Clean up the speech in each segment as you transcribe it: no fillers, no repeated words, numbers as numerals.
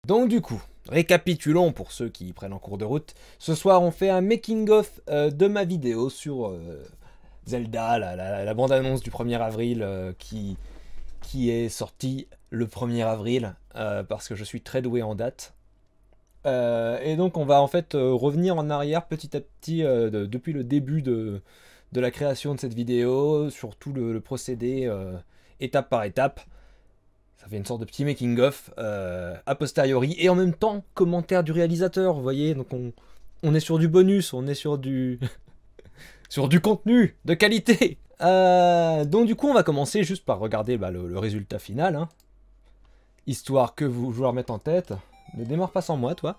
Donc du coup, récapitulons pour ceux qui prennent en cours de route. Ce soir, on fait un making-of de ma vidéo sur Zelda, la bande-annonce du 1er avril qui est sortie le 1er avril parce que je suis très doué en date. Et donc on va en fait revenir en arrière petit à petit depuis le début de la création de cette vidéo, sur tout le procédé étape par étape. Ça fait une sorte de petit making-of a posteriori, et en même temps, commentaire du réalisateur, vous voyez, donc on est sur du bonus, on est sur du sur du contenu de qualité. Donc du coup, on va commencer juste par regarder le résultat final, hein, histoire que vous jouez remettre en tête. Ne démarre pas sans moi, toi.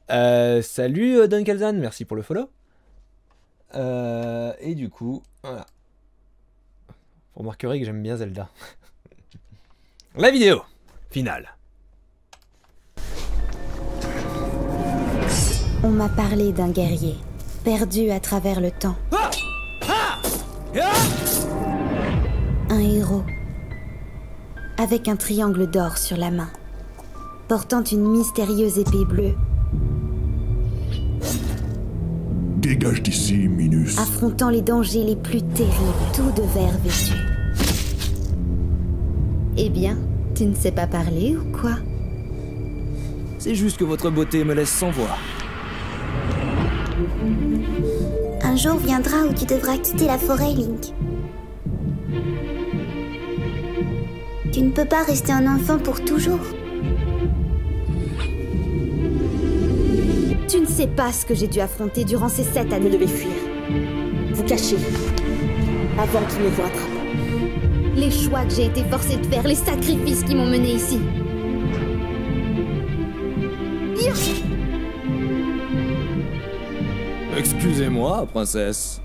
Salut Dunkelzan, merci pour le follow. Et du coup, voilà. Vous remarquerez que j'aime bien Zelda. La vidéo finale. On m'a parlé d'un guerrier, perdu à travers le temps. Un héros, avec un triangle d'or sur la main, portant une mystérieuse épée bleue. Dégage d'ici, Minus. Affrontant les dangers les plus terribles, tout de vert vêtu. Eh bien, tu ne sais pas parler ou quoi? C'est juste que votre beauté me laisse sans voix. Un jour viendra où tu devras quitter la forêt, Link. Tu ne peux pas rester un enfant pour toujours. Tu ne sais pas ce que j'ai dû affronter durant ces 7 années. Vous devez fuir. Vous cacher. Avant qu'il ne vous rattrape. Les choix que j'ai été forcée de faire, les sacrifices qui m'ont mené ici. Excusez-moi, princesse.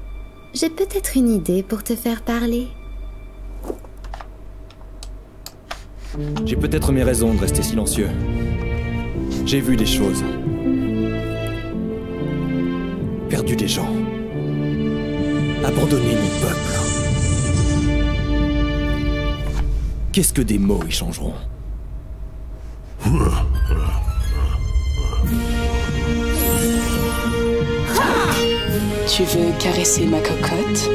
J'ai peut-être une idée pour te faire parler. J'ai peut-être mes raisons de rester silencieux. J'ai vu des choses. Perdu des gens. Abandonné mon peuple. Qu'est-ce que des mots y changeront? Tu veux caresser ma cocotte?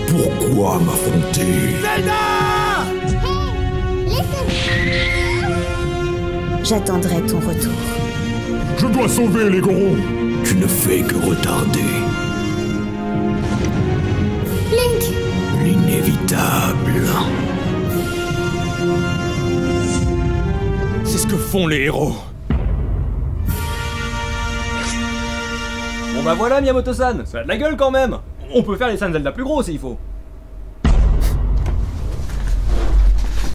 Pourquoi m'affronter? J'attendrai ton retour. Je dois sauver les Gorons. Tu ne fais que retarder. Link! L'inévitable. C'est ce que font les héros. Bon bah voilà Miyamoto-san, ça a de la gueule quand même. On peut faire les scènes Zelda plus gros s'il faut.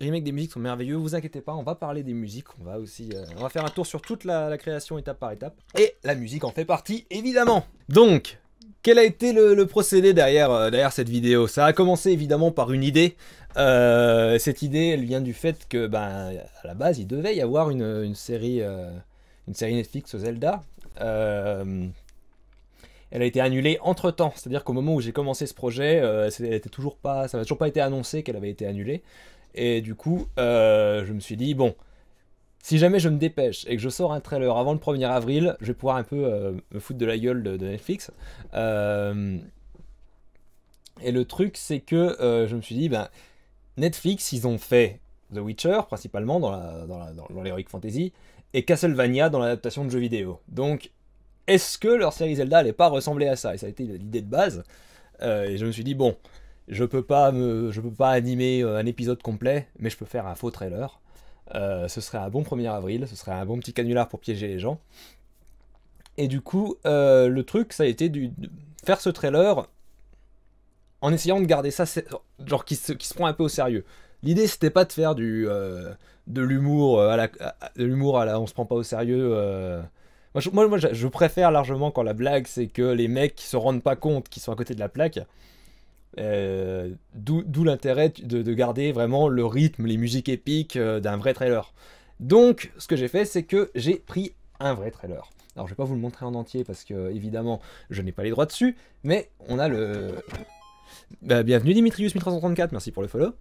Les remakes des musiques sont merveilleux, vous inquiétez pas, on va parler des musiques, on va aussi on va faire un tour sur toute la création étape par étape. Et la musique en fait partie, évidemment. Donc, quel a été le procédé derrière cette vidéo? Ça a commencé évidemment par une idée. Cette idée, elle vient du fait que, à la base, il devait y avoir une série Netflix Zelda. Elle a été annulée entre-temps, c'est-à-dire qu'au moment où j'ai commencé ce projet, ça n'avait toujours pas été annoncé qu'elle avait été annulée. Et du coup, je me suis dit, bon, si jamais je me dépêche et que je sors un trailer avant le 1er avril, je vais pouvoir un peu me foutre de la gueule de Netflix. Et le truc, c'est que je me suis dit, Netflix, ils ont fait The Witcher, principalement, dans l'Heroic Fantasy, et Castlevania dans l'adaptation de jeux vidéo. Donc, est-ce que leur série Zelda n'allait pas ressembler à ça? Et ça a été l'idée de base. Et je me suis dit, bon, je peux pas animer un épisode complet, mais je peux faire un faux trailer. Ce serait un bon 1er avril, ce serait un bon petit canular pour piéger les gens. Et du coup, le truc, ça a été de faire ce trailer en essayant de garder ça, genre qui se prend un peu au sérieux. L'idée, c'était pas de faire de l'humour à la on se prend pas au sérieux. Moi, je préfère largement quand la blague, c'est que les mecs se rendent pas compte qu'ils sont à côté de la plaque. D'où l'intérêt de garder vraiment le rythme, les musiques épiques d'un vrai trailer. Donc, ce que j'ai fait, c'est que j'ai pris un vrai trailer. Alors, je vais pas vous le montrer en entier parce que, évidemment, je n'ai pas les droits dessus, mais on a le... bienvenue Dimitrius1334, merci pour le follow.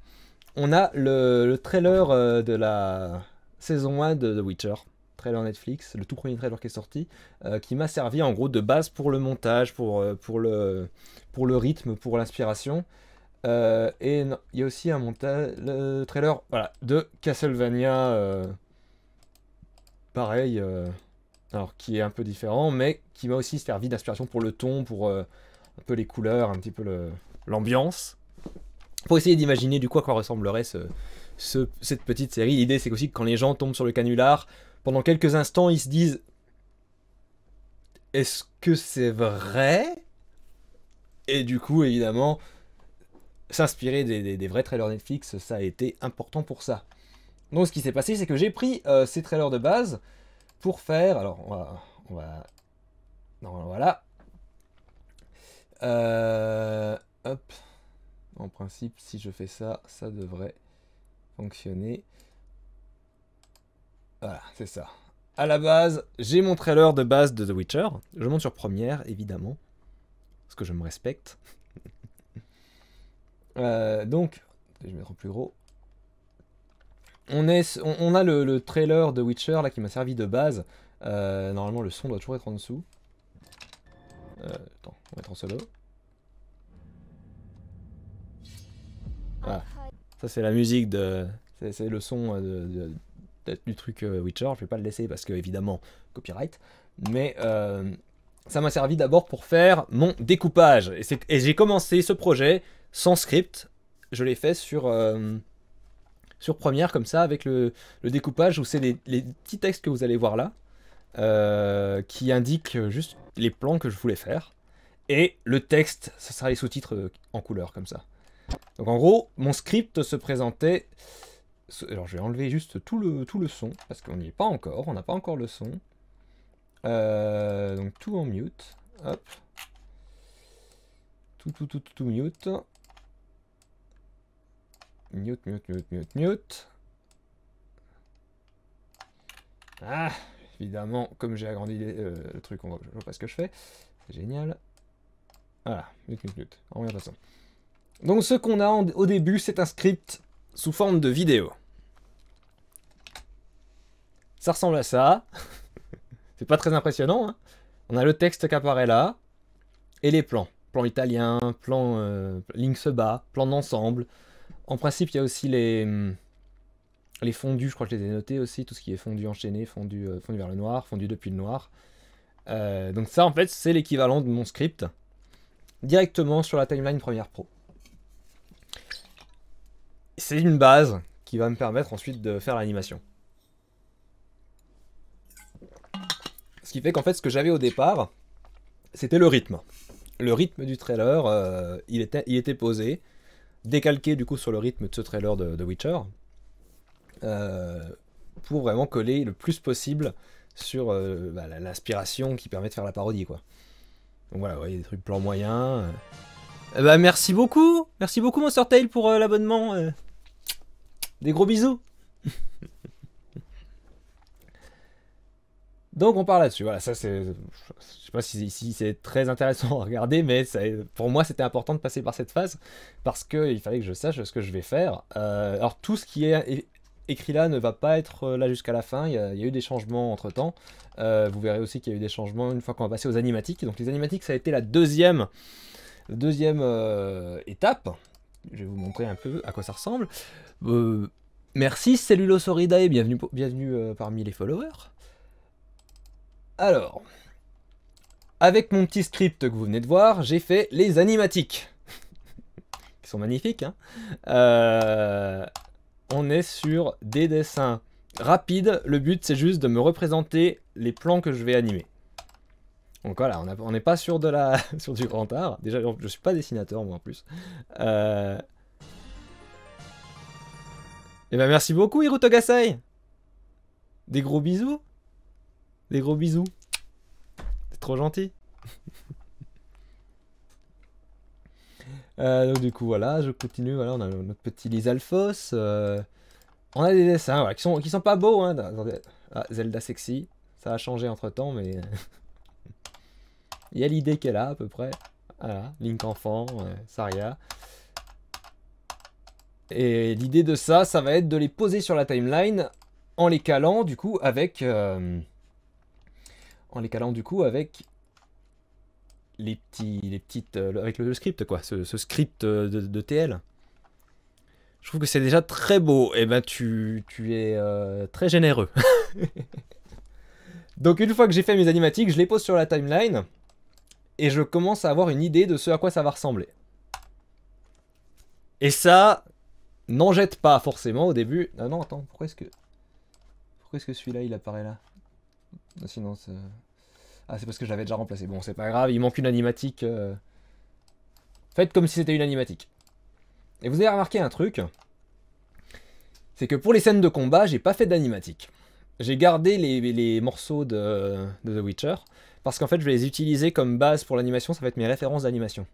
On a le trailer de la saison 1 de The Witcher. trailer Netflix, le tout premier trailer qui est sorti, qui m'a servi en gros de base pour le montage, pour le rythme, pour l'inspiration. Et non, il y a aussi un montage, le trailer voilà, de Castlevania, pareil, alors qui est un peu différent, mais qui m'a aussi servi d'inspiration pour le ton, pour un peu les couleurs, un petit peu l'ambiance. Pour essayer d'imaginer du coup à quoi ressemblerait cette petite série. L'idée c'est aussi que quand les gens tombent sur le canular, pendant quelques instants ils se disent est-ce que c'est vrai? Et du coup évidemment s'inspirer des vrais trailers Netflix, ça a été important pour ça. Donc ce qui s'est passé c'est que j'ai pris ces trailers de base pour faire, alors on va non, voilà, hop. En principe, si je fais ça, ça devrait fonctionner. Voilà, c'est ça. À la base, j'ai mon trailer de base de The Witcher. Je monte sur Premiere, évidemment. Parce que je me respecte. Donc, je vais mettre en plus gros. On a le trailer de Witcher là qui m'a servi de base. Normalement, le son doit toujours être en dessous. Attends, on va mettre en solo. Voilà. Ça c'est la musique c'est le son du truc Witcher. Je vais pas le laisser parce que évidemment copyright, mais ça m'a servi d'abord pour faire mon découpage et j'ai commencé ce projet sans script. Je l'ai fait sur Premiere comme ça avec le découpage où c'est les petits textes que vous allez voir là qui indiquent juste les plans que je voulais faire et le texte ça sera les sous-titres en couleur comme ça. Donc en gros, mon script se présentait... Alors je vais enlever juste tout le son, parce qu'on n'y est pas encore, on n'a pas encore le son. Donc tout en mute. Hop. Tout mute. Mute. Ah, évidemment, comme j'ai agrandi le truc, je vois pas ce que je fais. C'est génial. Voilà, mute. En rien de façon. Donc ce qu'on a au début, c'est un script sous forme de vidéo. Ça ressemble à ça. C'est pas très impressionnant. Hein. On a le texte qui apparaît là. Et les plans. Plan italien, plan ligne se bat, plan d'ensemble. En principe, il y a aussi les fondus, je crois que je les ai notés aussi. Tout ce qui est fondu enchaîné, fondu vers le noir, fondu depuis le noir. Donc ça, en fait, c'est l'équivalent de mon script. Directement sur la timeline Premiere Pro. C'est une base qui va me permettre ensuite de faire l'animation. Ce qui fait qu'en fait, ce que j'avais au départ, c'était le rythme. Le rythme du trailer, il était posé, décalqué du coup sur le rythme de ce trailer de Witcher, pour vraiment coller le plus possible sur l'inspiration qui permet de faire la parodie, quoi. Donc voilà, vous voyez des trucs plans moyens. Bah merci beaucoup Monster Tail pour l'abonnement. Des gros bisous. Donc on part là-dessus. Voilà, ça c'est. Je sais pas si c'est très intéressant à regarder, mais pour moi c'était important de passer par cette phase parce qu'il fallait que je sache ce que je vais faire. Alors tout ce qui est écrit là ne va pas être là jusqu'à la fin. Il y a eu des changements entre temps. Vous verrez aussi qu'il y a eu des changements une fois qu'on va passer aux animatiques. Donc les animatiques ça a été la deuxième étape. Je vais vous montrer un peu à quoi ça ressemble. Merci Cellulosauridae, bienvenue parmi les followers. Alors, avec mon petit script que vous venez de voir, j'ai fait les animatiques. Qui sont magnifiques, hein. On est sur des dessins rapides. Le but, c'est juste de me représenter les plans que je vais animer. Donc voilà, on n'est pas sur du grand art. Déjà, je suis pas dessinateur, moi, en plus. Et ben merci beaucoup, Hiruto Gasai. Des gros bisous. Des gros bisous. C'est trop gentil. Donc du coup, voilà, je continue. Voilà, on a notre petit Lysalphos. On a des dessins voilà, qui sont pas beaux. Hein. Ah, Zelda sexy. Ça a changé entre temps, mais... Il y a l'idée qu'elle a à peu près. Voilà, Link enfant, Saria. Et l'idée de ça va être de les poser sur la timeline en les calant du coup avec les petites avec le script quoi, ce script de TL. Je trouve que c'est déjà très beau. Et ben tu es très généreux. Donc une fois que j'ai fait mes animatiques, je les pose sur la timeline et je commence à avoir une idée de ce à quoi ça va ressembler. Et ça, n'en jette pas forcément au début. Ah non, attends, pourquoi est-ce que celui-là il apparaît là? Sinon c'est... Ah, c'est parce que je l'avais déjà remplacé. Bon, c'est pas grave, il manque une animatique. Faites comme si c'était une animatique. Et vous avez remarqué un truc, c'est que pour les scènes de combat, j'ai pas fait d'animatique. J'ai gardé les morceaux de The Witcher, parce qu'en fait je vais les utiliser comme base pour l'animation, ça va être mes références d'animation.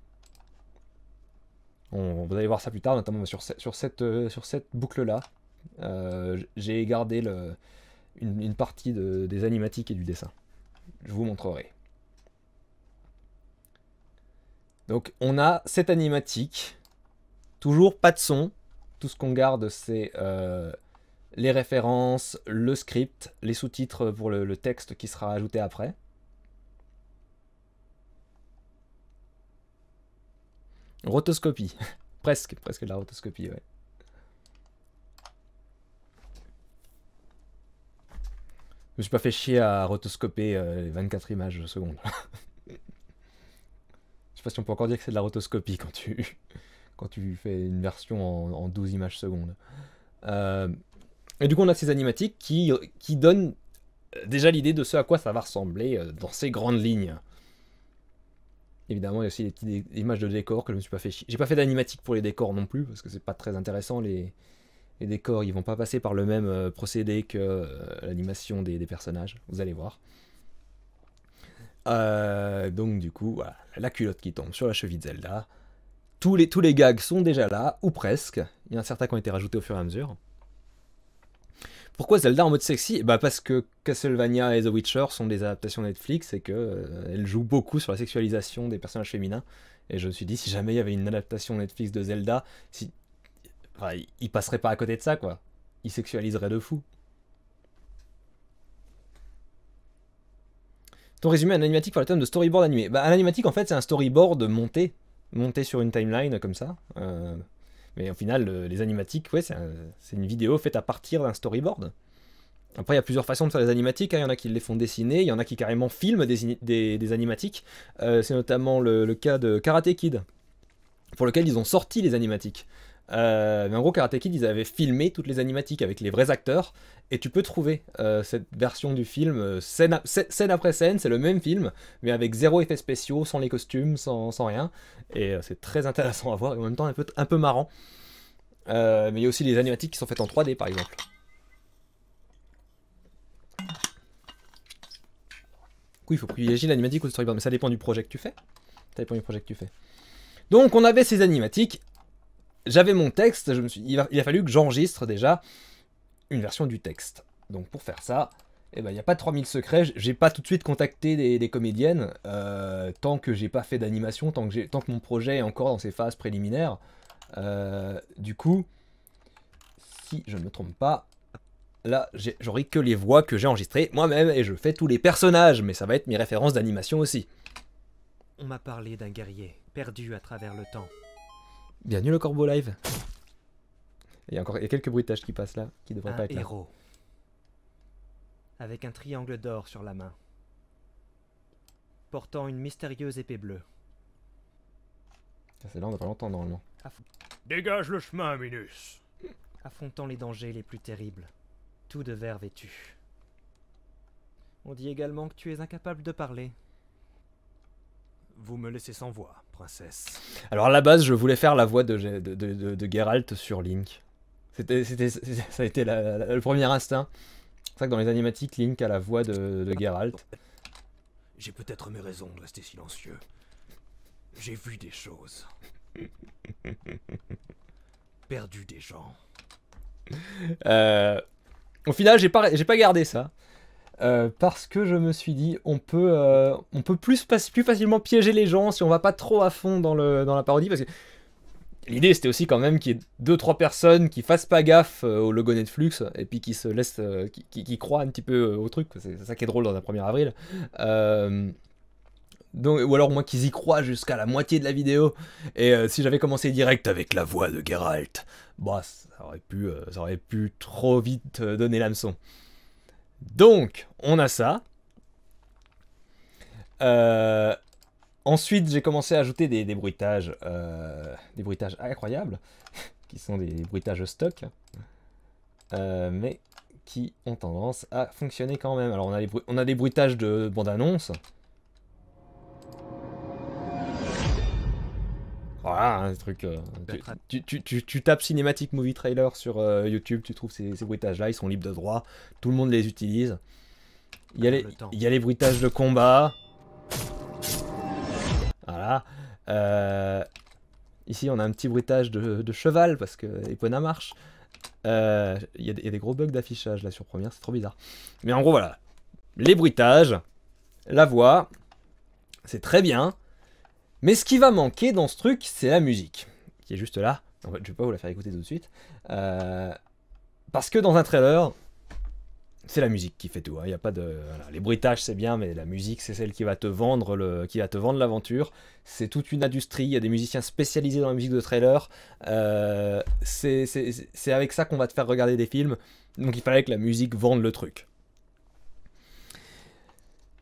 Vous allez voir ça plus tard, notamment sur cette boucle-là. J'ai gardé une partie des animatiques et du dessin. Je vous montrerai. Donc on a cette animatique, toujours pas de son. Tout ce qu'on garde c'est les références, le script, les sous-titres pour le texte qui sera ajouté après. Rotoscopie. presque de la rotoscopie, ouais. Je me suis pas fait chier à rotoscoper les 24 images secondes. Je sais pas si on peut encore dire que c'est de la rotoscopie quand tu fais une version en 12 images secondes. Et du coup on a ces animatiques qui donnent déjà l'idée de ce à quoi ça va ressembler dans ces grandes lignes. Évidemment il y a aussi les petites images de décors que je me suis pas fait chier. J'ai pas fait d'animatique pour les décors non plus parce que c'est pas très intéressant. Les décors ils vont pas passer par le même procédé que l'animation des personnages, vous allez voir. Donc du coup voilà, la culotte qui tombe sur la cheville de Zelda. Tous les gags sont déjà là, ou presque. Il y en a certains qui ont été rajoutés au fur et à mesure. Pourquoi Zelda en mode sexy? Bah parce que Castlevania et The Witcher sont des adaptations Netflix et qu'elles jouent beaucoup sur la sexualisation des personnages féminins. Et je me suis dit, si jamais il y avait une adaptation Netflix de Zelda, il passerait pas à côté de ça, quoi. Il sexualiserait de fou. Ton résumé, un animatique par le thème de storyboard animé. Bah, un animatique, en fait, c'est un storyboard monté sur une timeline comme ça. Mais au final, les animatiques, ouais, c'est une vidéo faite à partir d'un storyboard. Après, il y a plusieurs façons de faire des animatiques. Il y en a qui les font dessiner, il y en a qui carrément filment des animatiques. C'est notamment le cas de Karate Kid, pour lequel ils ont sorti les animatiques. Mais en gros, Karate Kid, ils avaient filmé toutes les animatiques avec les vrais acteurs. Et tu peux trouver cette version du film, scène après scène, c'est le même film, mais avec zéro effets spéciaux, sans les costumes, sans rien. Et c'est très intéressant à voir, et en même temps un peu marrant. Mais il y a aussi les animatiques qui sont faites en 3D, par exemple. Du coup, il faut privilégier l'animatique ou le storyboard, mais ça dépend du projet que tu fais. Donc, on avait ces animatiques. J'avais mon texte, il a fallu que j'enregistre déjà une version du texte. Donc pour faire ça, il n'y a pas de 3000 secrets, j'ai pas tout de suite contacté des comédiennes, tant que j'ai pas fait d'animation, tant que mon projet est encore dans ses phases préliminaires. Du coup, si je ne me trompe pas, là j'aurai que les voix que j'ai enregistrées moi-même et je fais tous les personnages, mais ça va être mes références d'animation aussi. On m'a parlé d'un guerrier perdu à travers le temps. Bienvenue le Corbeau Live. Il y a quelques bruitages qui passent là, qui devraient pas être là. Un héros. Avec un triangle d'or sur la main. Portant une mystérieuse épée bleue. C'est là, on n'a pas l'entendre normalement. Dégage le chemin, Minus. Affrontant les dangers les plus terribles. Tout de verre vêtu. On dit également que tu es incapable de parler. Vous me laissez sans voix, princesse. Alors à la base, je voulais faire la voix de Geralt sur Link. Ça a été le premier instinct. C'est vrai que dans les animatiques, Link a la voix de Geralt. J'ai peut-être mes raisons de rester silencieux. J'ai vu des choses. Perdu des gens. Au final, j'ai pas gardé ça. Parce que je me suis dit, on peut plus facilement piéger les gens si on va pas trop à fond dans la parodie. Parce que l'idée c'était aussi quand même qu'il y ait 2-3 personnes qui fassent pas gaffe au logo Netflix et puis qui se laissent, qui croient un petit peu au truc. C'est ça qui est drôle dans un 1er avril. Donc, ou alors moi qu'ils y croient jusqu'à la moitié de la vidéo. Et si j'avais commencé direct avec la voix de Geralt, bah ça aurait pu trop vite donner l'hameçon. Donc on a ça. Ensuite j'ai commencé à ajouter des bruitages incroyables, qui sont des bruitages stock, mais qui ont tendance à fonctionner quand même. Alors on a des bruitages de bande-annonce. Voilà, hein, des trucs. Tu tapes Cinematic Movie Trailer sur YouTube, tu trouves ces bruitages-là, ils sont libres de droit, tout le monde les utilise. Il y a les bruitages de combat. Voilà. Ici, on a un petit bruitage de cheval parce que Epona marche. Il y a des gros bugs d'affichage là sur Premiere, c'est trop bizarre. Mais en gros, voilà. Les bruitages, la voix, c'est très bien. Mais ce qui va manquer dans ce truc, c'est la musique, qui est juste là. En fait, je vais pas vous la faire écouter tout de suite. Parce que dans un trailer, c'est la musique qui fait tout. Hein. Y a pas de... Voilà. Les bruitages, c'est bien, mais la musique, c'est celle qui va te vendre l'aventure. C'est toute une industrie. Il y a des musiciens spécialisés dans la musique de trailer. C'est avec ça qu'on va te faire regarder des films. Donc il fallait que la musique vende le truc.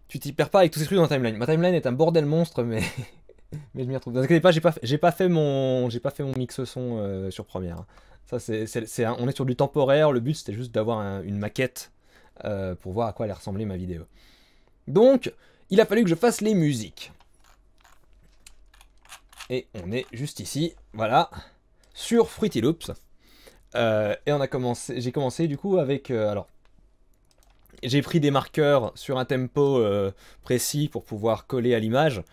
Tu t'y perds pas avec tous ces trucs dans la timeline. Ma timeline est un bordel monstre, mais... mais je m'y retrouve. Ne vous inquiétez pas, j'ai pas fait mon mix son sur Premiere. Ça, on est sur du temporaire. Le but, c'était juste d'avoir une maquette pour voir à quoi allait ressembler ma vidéo. Donc, il a fallu que je fasse les musiques. Et on est juste ici, voilà, sur Fruity Loops. Et j'ai commencé du coup avec... alors, j'ai pris des marqueurs sur un tempo précis pour pouvoir coller à l'image.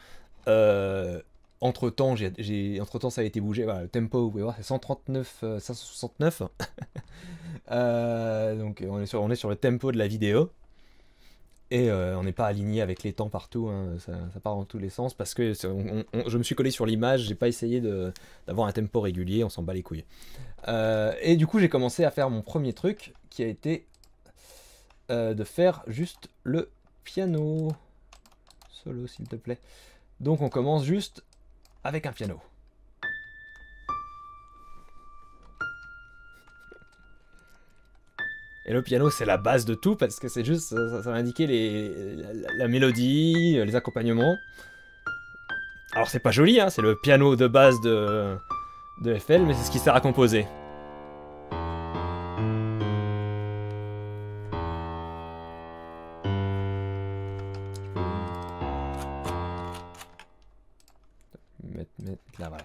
Entre temps, ça a été bougé. Voilà, le tempo, vous pouvez voir, c'est 139, 569. Donc on est sur le tempo de la vidéo. Et on n'est pas aligné avec les temps partout, hein, ça part dans tous les sens parce que je me suis collé sur l'image, j'ai pas essayé d'avoir un tempo régulier, on s'en bat les couilles. Et du coup, j'ai commencé à faire mon premier truc qui a été de faire juste le piano solo, s'il te plaît. Donc on commence juste avec un piano. Et le piano, c'est la base de tout, parce que c'est juste, ça va indiquer la mélodie, les accompagnements. Alors c'est pas joli, hein, c'est le piano de base de FL, mais c'est ce qui sert à composer. Mettre là, voilà.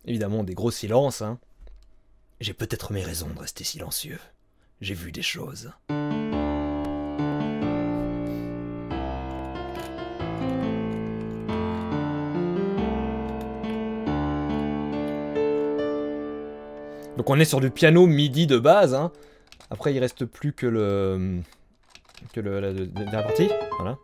Évidemment, des gros silences, hein. J'ai peut-être mes raisons de rester silencieux. J'ai vu des choses. Donc on est sur du piano MIDI de base, hein. Après il reste plus que la dernière partie, voilà.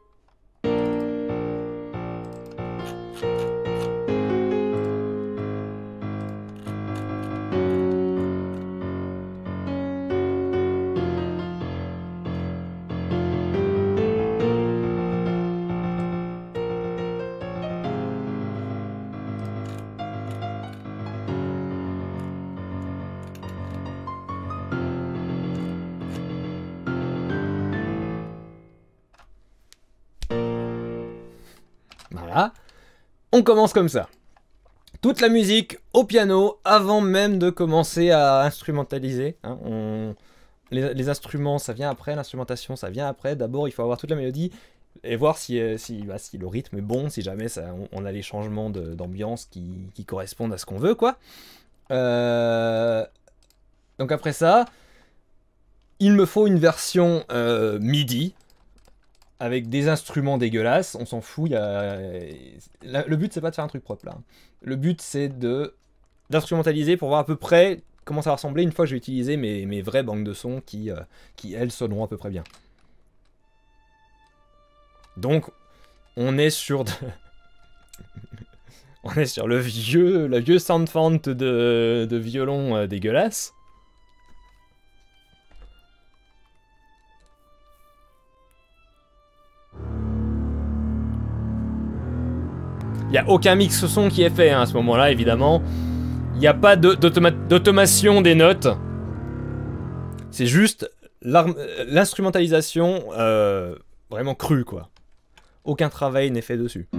Voilà, on commence comme ça. Toute la musique au piano avant même de commencer à instrumentaliser. Hein, les instruments, ça vient après, l'instrumentation, ça vient après. D'abord, il faut avoir toute la mélodie. et voir si le rythme est bon, si jamais on a les changements d'ambiance qui correspondent à ce qu'on veut, quoi. Donc après ça, il me faut une version MIDI, avec des instruments dégueulasses, on s'en fout, le but c'est pas de faire un truc propre là. Le but c'est d'instrumentaliser pour voir à peu près comment ça va ressembler une fois que j'ai utilisé mes vraies banques de sons qui elles sonneront à peu près bien. Donc on est sur on est sur le vieux sound font de violon dégueulasse. Il n'y a aucun mix son qui est fait hein, à ce moment-là, évidemment. Il n'y a pas d'automation des notes. C'est juste l'instrumentalisation vraiment crue, quoi. Aucun travail n'est fait dessus.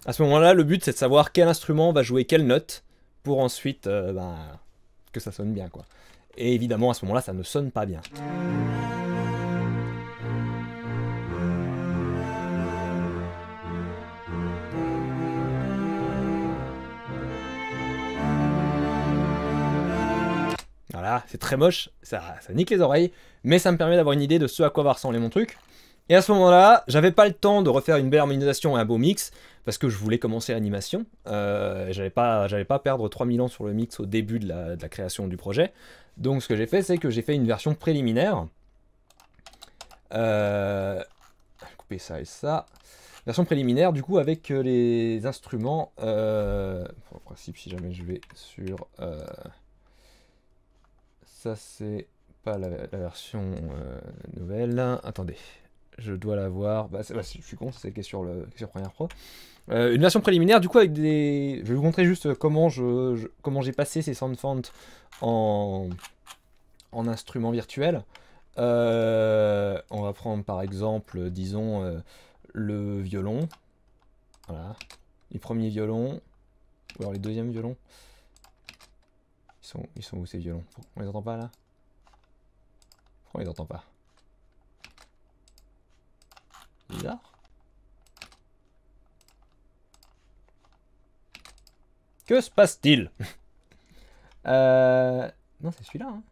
À ce moment-là, le but, c'est de savoir quel instrument va jouer quelle note pour ensuite que ça sonne bien, quoi. Et évidemment, à ce moment-là, ça ne sonne pas bien. Voilà, c'est très moche, ça nique les oreilles, mais ça me permet d'avoir une idée de ce à quoi va ressembler mon truc. Et à ce moment-là, j'avais pas le temps de refaire une belle harmonisation et un beau mix, parce que je voulais commencer l'animation. J'allais pas perdre 3000 ans sur le mix au début de la création du projet. Donc ce que j'ai fait, c'est que j'ai fait une version préliminaire. Couper ça et ça. Version préliminaire, du coup, avec les instruments. En principe, si jamais je vais sur... Ça, c'est pas la version nouvelle. Attendez, je dois la voir. Je suis con, c'est celle qui est sur Premiere Pro. Une version préliminaire, du coup, avec des... Je vais vous montrer juste comment j'ai passé ces sound fonts en instruments virtuels. On va prendre par exemple, disons, le violon. Voilà. Les premiers violons. Ou alors les deuxièmes violons. Ils sont où ces violons? On les entend pas là? Pourquoi on les entend pas? Bizarre. Que se passe-t-il? Non, c'est celui-là. Hein.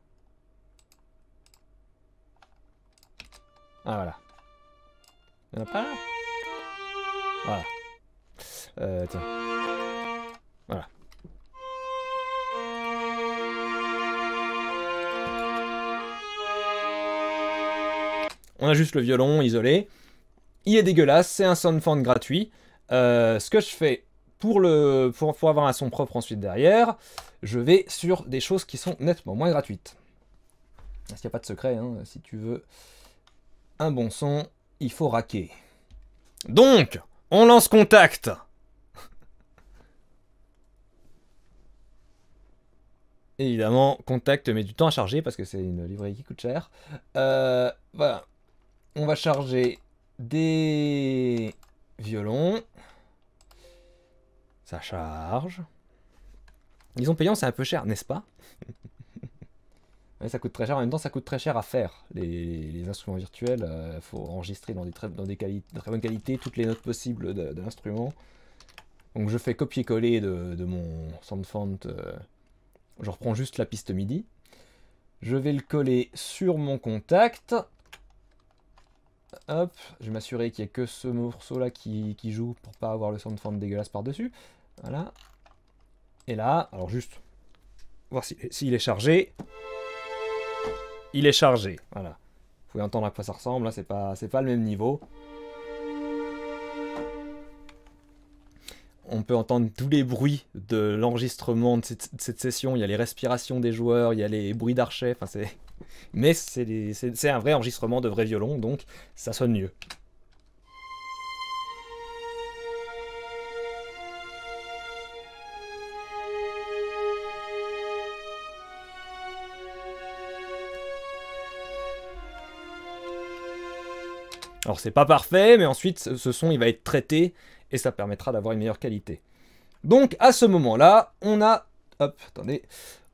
Ah voilà. Il y en a pas là? Voilà. Tiens. Voilà. On a juste le violon isolé. Il est dégueulasse, c'est un sound font gratuit. Ce que je fais pour avoir un son propre ensuite derrière, je vais sur des choses qui sont nettement moins gratuites. Parce qu'il n'y a pas de secret, hein. Si tu veux un bon son, il faut raquer. Donc, on lance Contact. Évidemment, Contact met du temps à charger parce que c'est une librairie qui coûte cher. Voilà. On va charger des violons. Ça charge. Disons payant, c'est un peu cher, n'est-ce pas? Ouais, ça coûte très cher. En même temps, ça coûte très cher à faire. Les instruments virtuels, il faut enregistrer dans de très bonne qualité toutes les notes possibles de l'instrument. Donc je fais copier-coller de mon sound font. Je reprends juste la piste MIDI. Je vais le coller sur mon Contact. Hop, je vais m'assurer qu'il n'y ait que ce morceau-là qui joue pour pas avoir le sound font dégueulasse par-dessus. Voilà. Et là, alors juste, voir s'il est chargé. Il est chargé, voilà. Vous pouvez entendre à quoi ça ressemble, là, c'est pas le même niveau. On peut entendre tous les bruits de l'enregistrement de cette session. Il y a les respirations des joueurs, il y a les bruits d'archet. Enfin, mais c'est un vrai enregistrement de vrai violon, donc ça sonne mieux. Alors c'est pas parfait, mais ensuite ce son il va être traité et ça permettra d'avoir une meilleure qualité. Donc à ce moment-là, on a... Hop, attendez.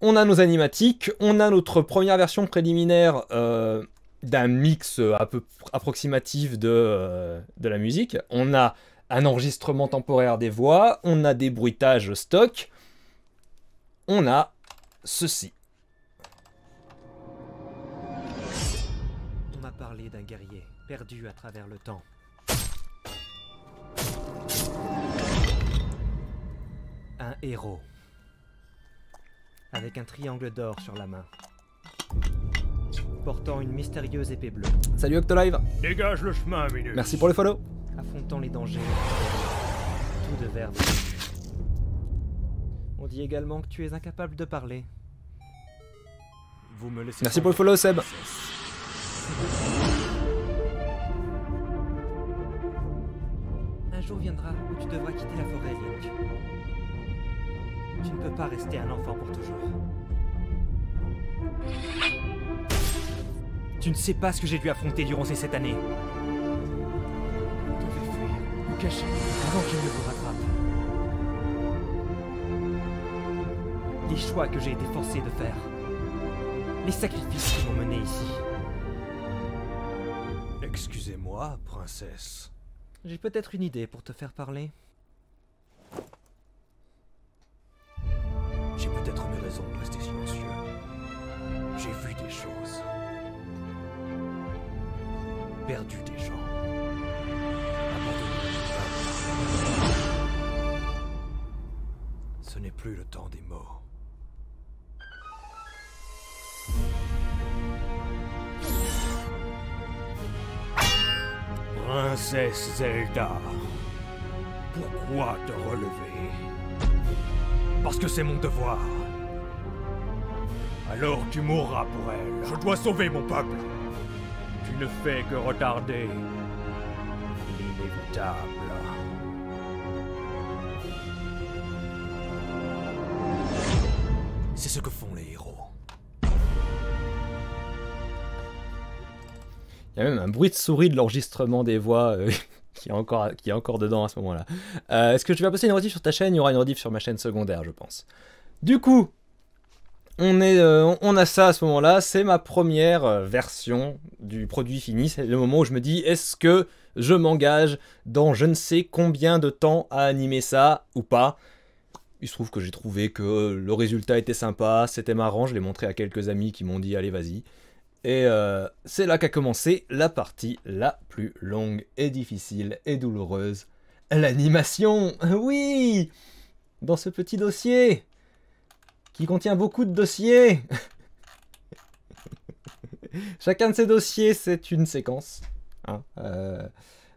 On a nos animatiques, on a notre première version préliminaire d'un mix un peu approximatif de la musique. On a un enregistrement temporaire des voix, on a des bruitages stock, on a ceci. On m'a parlé d'un guerrier perdu à travers le temps. Un héros. Avec un triangle d'or sur la main. Portant une mystérieuse épée bleue. Salut Octolive. Dégage le chemin, Minus. Merci pour le follow. Affrontant les dangers. Tout de verre. On dit également que tu es incapable de parler. Vous me laissez Merci pour le follow Seb. Un jour viendra où tu devras quitter la forêt, Link. Tu ne peux pas rester un enfant pour toujours. Tu ne sais pas ce que j'ai dû affronter durant ces 7 années. Vous devez fuir, vous cacher, avant qu'il ne vous rattrape. Les choix que j'ai été forcé de faire. Les sacrifices qui m'ont mené ici. Excusez-moi, princesse. J'ai peut-être une idée pour te faire parler. J'ai peut-être mes raisons de rester silencieux. J'ai vu des choses. Perdu des gens. Abandonné des femmes. Ce n'est plus le temps des mots. Princesse Zelda, pourquoi te relever? Parce que c'est mon devoir. Alors tu mourras pour elle. Je dois sauver mon peuple. Tu ne fais que retarder l'inévitable. C'est ce que font les héros. Il y a même un bruit de souris de l'enregistrement des voix qui est encore dedans à ce moment-là. Est-ce que tu vas passer une rediff sur ta chaîne? Il y aura une rediff sur ma chaîne secondaire, je pense. Du coup, on a ça à ce moment-là. C'est ma première version du produit fini. C'est le moment où je me dis, est-ce que je m'engage dans je ne sais combien de temps à animer ça ou pas? Il se trouve que j'ai trouvé que le résultat était sympa, c'était marrant. Je l'ai montré à quelques amis qui m'ont dit, allez, vas-y. Et c'est là qu'a commencé la partie la plus longue et difficile et douloureuse. L'animation, oui, dans ce petit dossier, qui contient beaucoup de dossiers. Chacun de ces dossiers, c'est une séquence. Hein,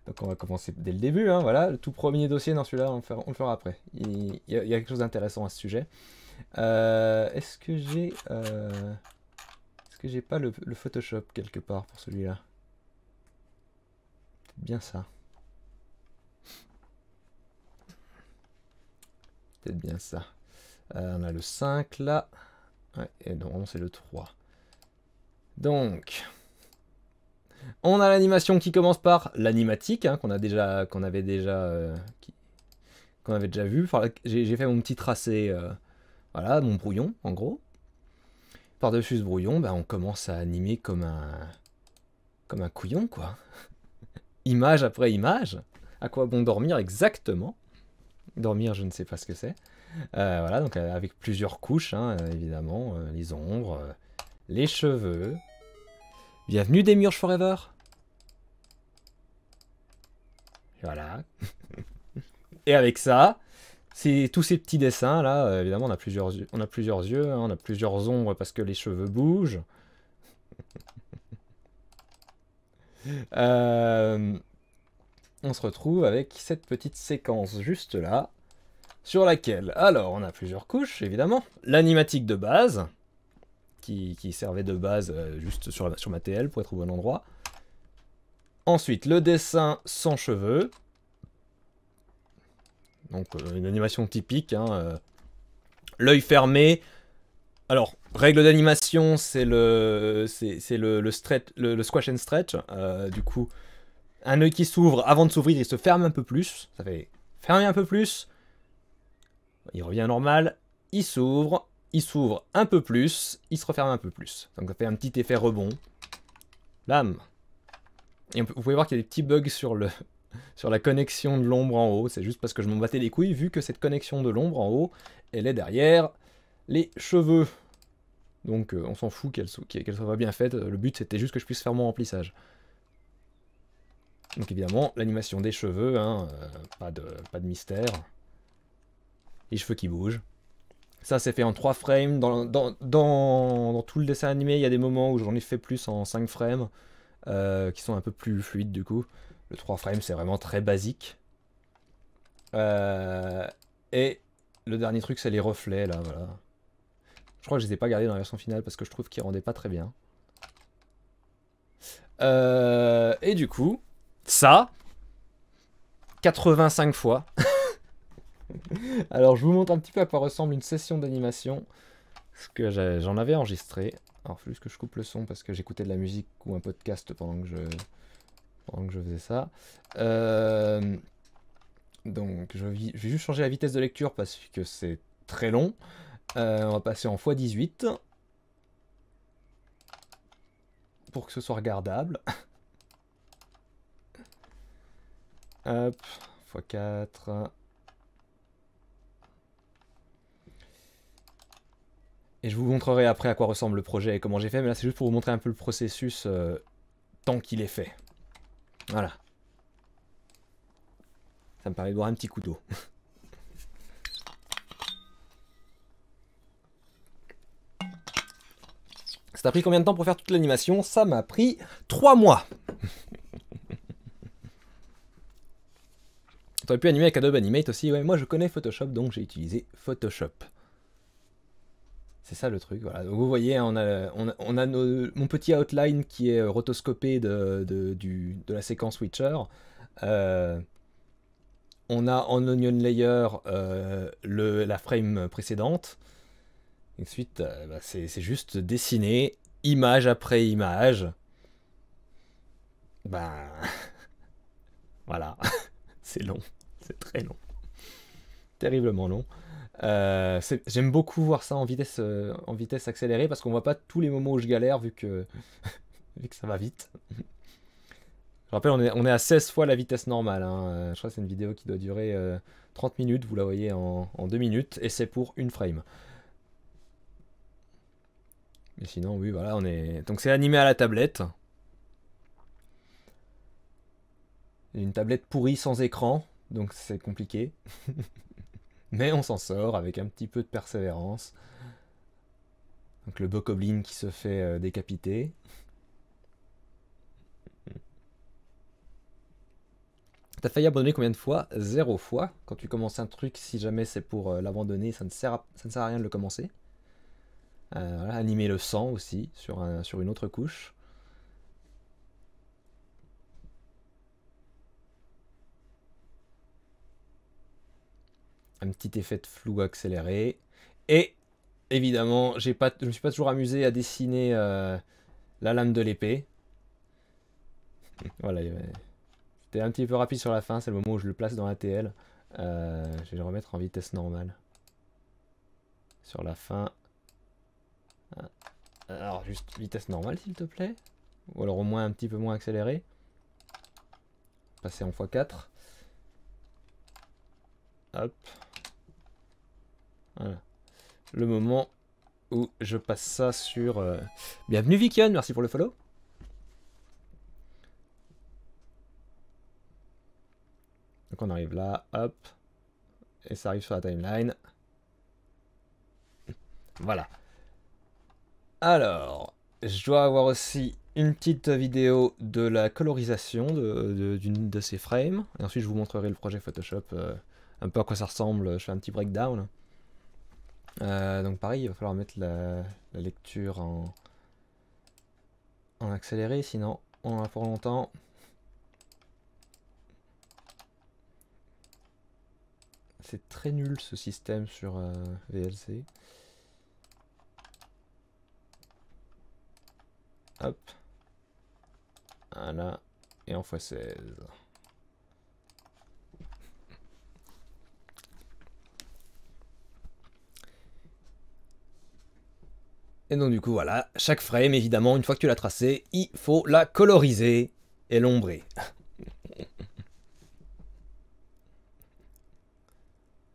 donc on va commencer dès le début, hein, voilà. Le tout premier dossier, non celui-là, on le fera après. Il y a quelque chose d'intéressant à ce sujet. Est-ce que j'ai... Est-ce que j'ai pas le Photoshop quelque part pour celui-là? Peut-être bien ça. Peut-être bien ça. On a le 5 là. Ouais, et normalement c'est le 3. Donc, on a l'animation qui commence par l'animatique, hein, qu'on avait déjà vu. Enfin, j'ai fait mon petit tracé, voilà, mon brouillon en gros. Par-dessus ce brouillon, bah, on commence à animer comme un couillon, quoi. Image après image. À quoi bon dormir exactement? Dormir, je ne sais pas ce que c'est. Voilà, donc avec plusieurs couches, hein, évidemment. Les ombres, les cheveux. Bienvenue Demiurge Forever. Voilà. Et avec ça... C'est tous ces petits dessins là, évidemment on a plusieurs yeux, hein, on a plusieurs ombres parce que les cheveux bougent. On se retrouve avec cette petite séquence juste là, sur laquelle, alors on a plusieurs couches évidemment. L'animatique de base, qui servait de base juste sur ma TL pour être au bon endroit. Ensuite le dessin sans cheveux. Donc une animation typique, hein, l'œil fermé. Alors, règle d'animation, c'est le squash and stretch. Du coup, un œil qui s'ouvre, avant de s'ouvrir, il se ferme un peu plus. Ça fait fermer un peu plus. Il revient normal, il s'ouvre, il s'ouvre un peu plus, il se referme un peu plus. Donc ça fait un petit effet rebond. Bam. Et vous pouvez voir qu'il y a des petits bugs sur la connexion de l'ombre en haut. C'est juste parce que je m'en battais les couilles, vu que cette connexion de l'ombre en haut, elle est derrière les cheveux. Donc on s'en fout qu'elle soit bien faite. Le but c'était juste que je puisse faire mon remplissage. Donc évidemment, l'animation des cheveux, hein, pas de mystère. Les cheveux qui bougent. Ça c'est fait en 3 frames. Dans tout le dessin animé, il y a des moments où j'en ai fait plus en 5 frames. Qui sont un peu plus fluides du coup. Le 3 frames c'est vraiment très basique. Et le dernier truc c'est les reflets là, voilà. Je crois que je les ai pas gardés dans la version finale parce que je trouve qu'ils rendaient pas très bien. Et du coup, ça, 85 fois. Alors je vous montre un petit peu à quoi ressemble une session d'animation. Parce que j'en avais enregistré. Alors il faut juste que je coupe le son parce que j'écoutais de la musique ou un podcast pendant que je faisais ça. Donc je vais juste changer la vitesse de lecture parce que c'est très long. On va passer en x18 pour que ce soit regardable. Hop, x4. Et je vous montrerai après à quoi ressemble le projet et comment j'ai fait, mais là c'est juste pour vous montrer un peu le processus tant qu'il est fait. Voilà. Ça me permet de boire un petit coup d'eau. Ça t'a pris combien de temps pour faire toute l'animation? Ça m'a pris 3 mois. T'aurais pu animer avec Adobe Animate aussi. Ouais, moi je connais Photoshop, donc j'ai utilisé Photoshop. C'est ça le truc, voilà. Donc vous voyez, on a mon petit outline qui est rotoscopé de la séquence Witcher. On a en onion layer la frame précédente. Ensuite, bah, c'est juste dessiné, image après image. Ben, voilà, c'est long, c'est très long, terriblement long. J'aime beaucoup voir ça en vitesse accélérée parce qu'on voit pas tous les moments où je galère vu que ça va vite. Je rappelle, on est à 16 fois la vitesse normale. Hein. Je crois que c'est une vidéo qui doit durer 30 minutes. Vous la voyez en 2 minutes et c'est pour une frame. Mais sinon, oui, voilà, on est. Donc c'est animé à la tablette. Une tablette pourrie sans écran, donc c'est compliqué. Mais on s'en sort avec un petit peu de persévérance. Donc le bokoblin qui se fait décapiter. T'as failli abandonner combien de fois? 0 fois. Quand tu commences un truc, si jamais c'est pour l'abandonner, ça ne sert à rien de le commencer. Voilà, animer le sang aussi sur une autre couche. Un petit effet de flou accéléré. Et évidemment, je me suis pas toujours amusé à dessiner la lame de l'épée. Voilà, j'étais un petit peu rapide sur la fin, c'est le moment où je le place dans l'ATL. Je vais le remettre en vitesse normale. Sur la fin. Alors juste vitesse normale s'il te plaît. Ou alors au moins un petit peu moins accéléré. Passer en x4. Hop. Voilà. Le moment où je passe ça sur... Bienvenue Vikion, merci pour le follow. Donc on arrive là, hop. Et ça arrive sur la timeline. Voilà. Alors, je dois avoir aussi une petite vidéo de la colorisation d'une de ces frames. Et ensuite je vous montrerai le projet Photoshop, un peu à quoi ça ressemble. Je fais un petit breakdown. Donc pareil, il va falloir mettre la lecture en accéléré, sinon on en a pour longtemps. C'est très nul ce système sur VLC. Hop. Voilà. Et en x16. Et donc du coup voilà, chaque frame évidemment, une fois que tu l'as tracé, il faut la coloriser et l'ombrer.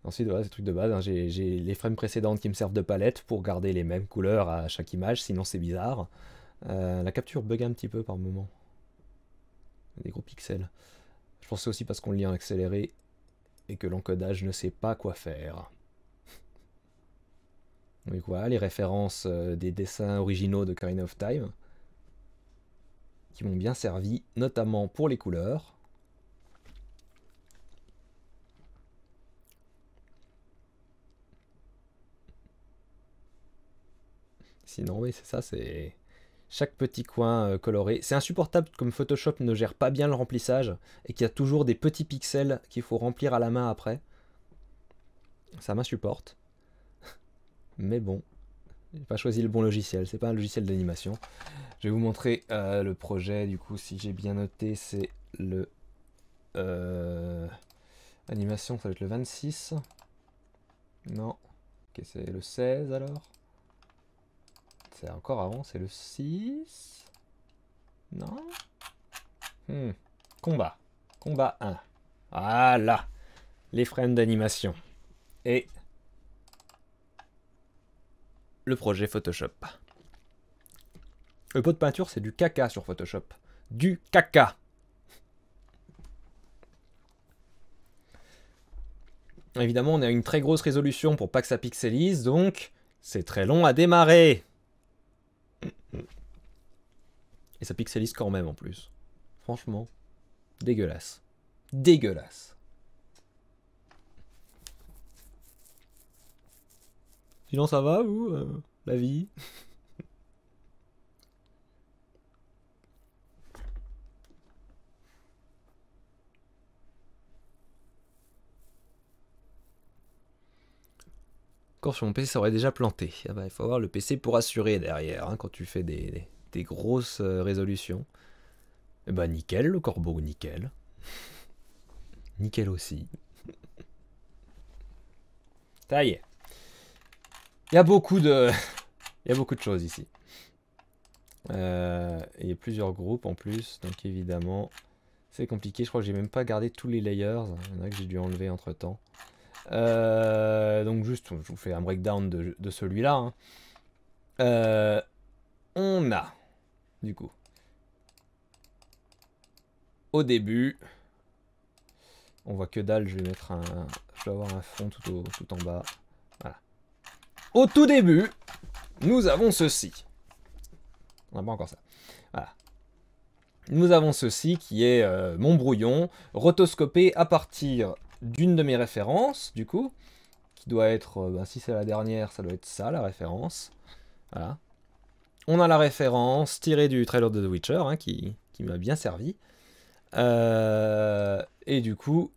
Ensuite voilà, c'est le truc de base, hein. J'ai les frames précédentes qui me servent de palette pour garder les mêmes couleurs à chaque image, sinon c'est bizarre. La capture bug un petit peu par moment. Des gros pixels. Je pense que c'est aussi parce qu'on le lit en accéléré et que l'encodage ne sait pas quoi faire. Donc voilà, les références des dessins originaux de Ocarina of Time, qui m'ont bien servi, notamment pour les couleurs. Sinon, oui, c'est ça, c'est chaque petit coin coloré. C'est insupportable comme Photoshop ne gère pas bien le remplissage et qu'il y a toujours des petits pixels qu'il faut remplir à la main après. Ça m'insupporte. Mais bon, j'ai pas choisi le bon logiciel, c'est pas un logiciel d'animation. Je vais vous montrer le projet, du coup, si j'ai bien noté, c'est le... animation, ça va être le 26. Non. Ok, c'est le 16 alors. C'est encore avant, c'est le 6. Non. Combat. Combat 1. Voilà. Les frames d'animation. Et... le projet Photoshop. Le pot de peinture, c'est du caca sur Photoshop. Du caca. Évidemment, on a une très grosse résolution pour pas que ça pixelise, donc c'est très long à démarrer. Et ça pixelise quand même en plus. Franchement, dégueulasse. Dégueulasse. Sinon ça va ou la vie? Encore sur mon PC ça aurait déjà planté. Ah bah, il faut avoir le PC pour assurer derrière hein, quand tu fais des grosses résolutions. Et bah nickel le corbeau, nickel. Nickel aussi. Ça y est. Il y a beaucoup de... il y a beaucoup de choses ici. Il y a plusieurs groupes en plus, donc évidemment, c'est compliqué. Je crois que j'ai même pas gardé tous les layers. Il y en a que j'ai dû enlever entre temps. Donc juste, je vous fais un breakdown de celui-là. Hein. On a, du coup, au début, on voit que dalle. Je vais mettre un... je vais avoir un fond tout en bas. Voilà. Au tout début, nous avons ceci. On n'a pas encore ça. Voilà. Nous avons ceci qui est mon brouillon, rotoscopé à partir d'une de mes références, du coup, qui doit être, si c'est la dernière, ça doit être ça, la référence. Voilà. On a la référence tirée du trailer de The Witcher, hein, qui m'a bien servi. Et du coup,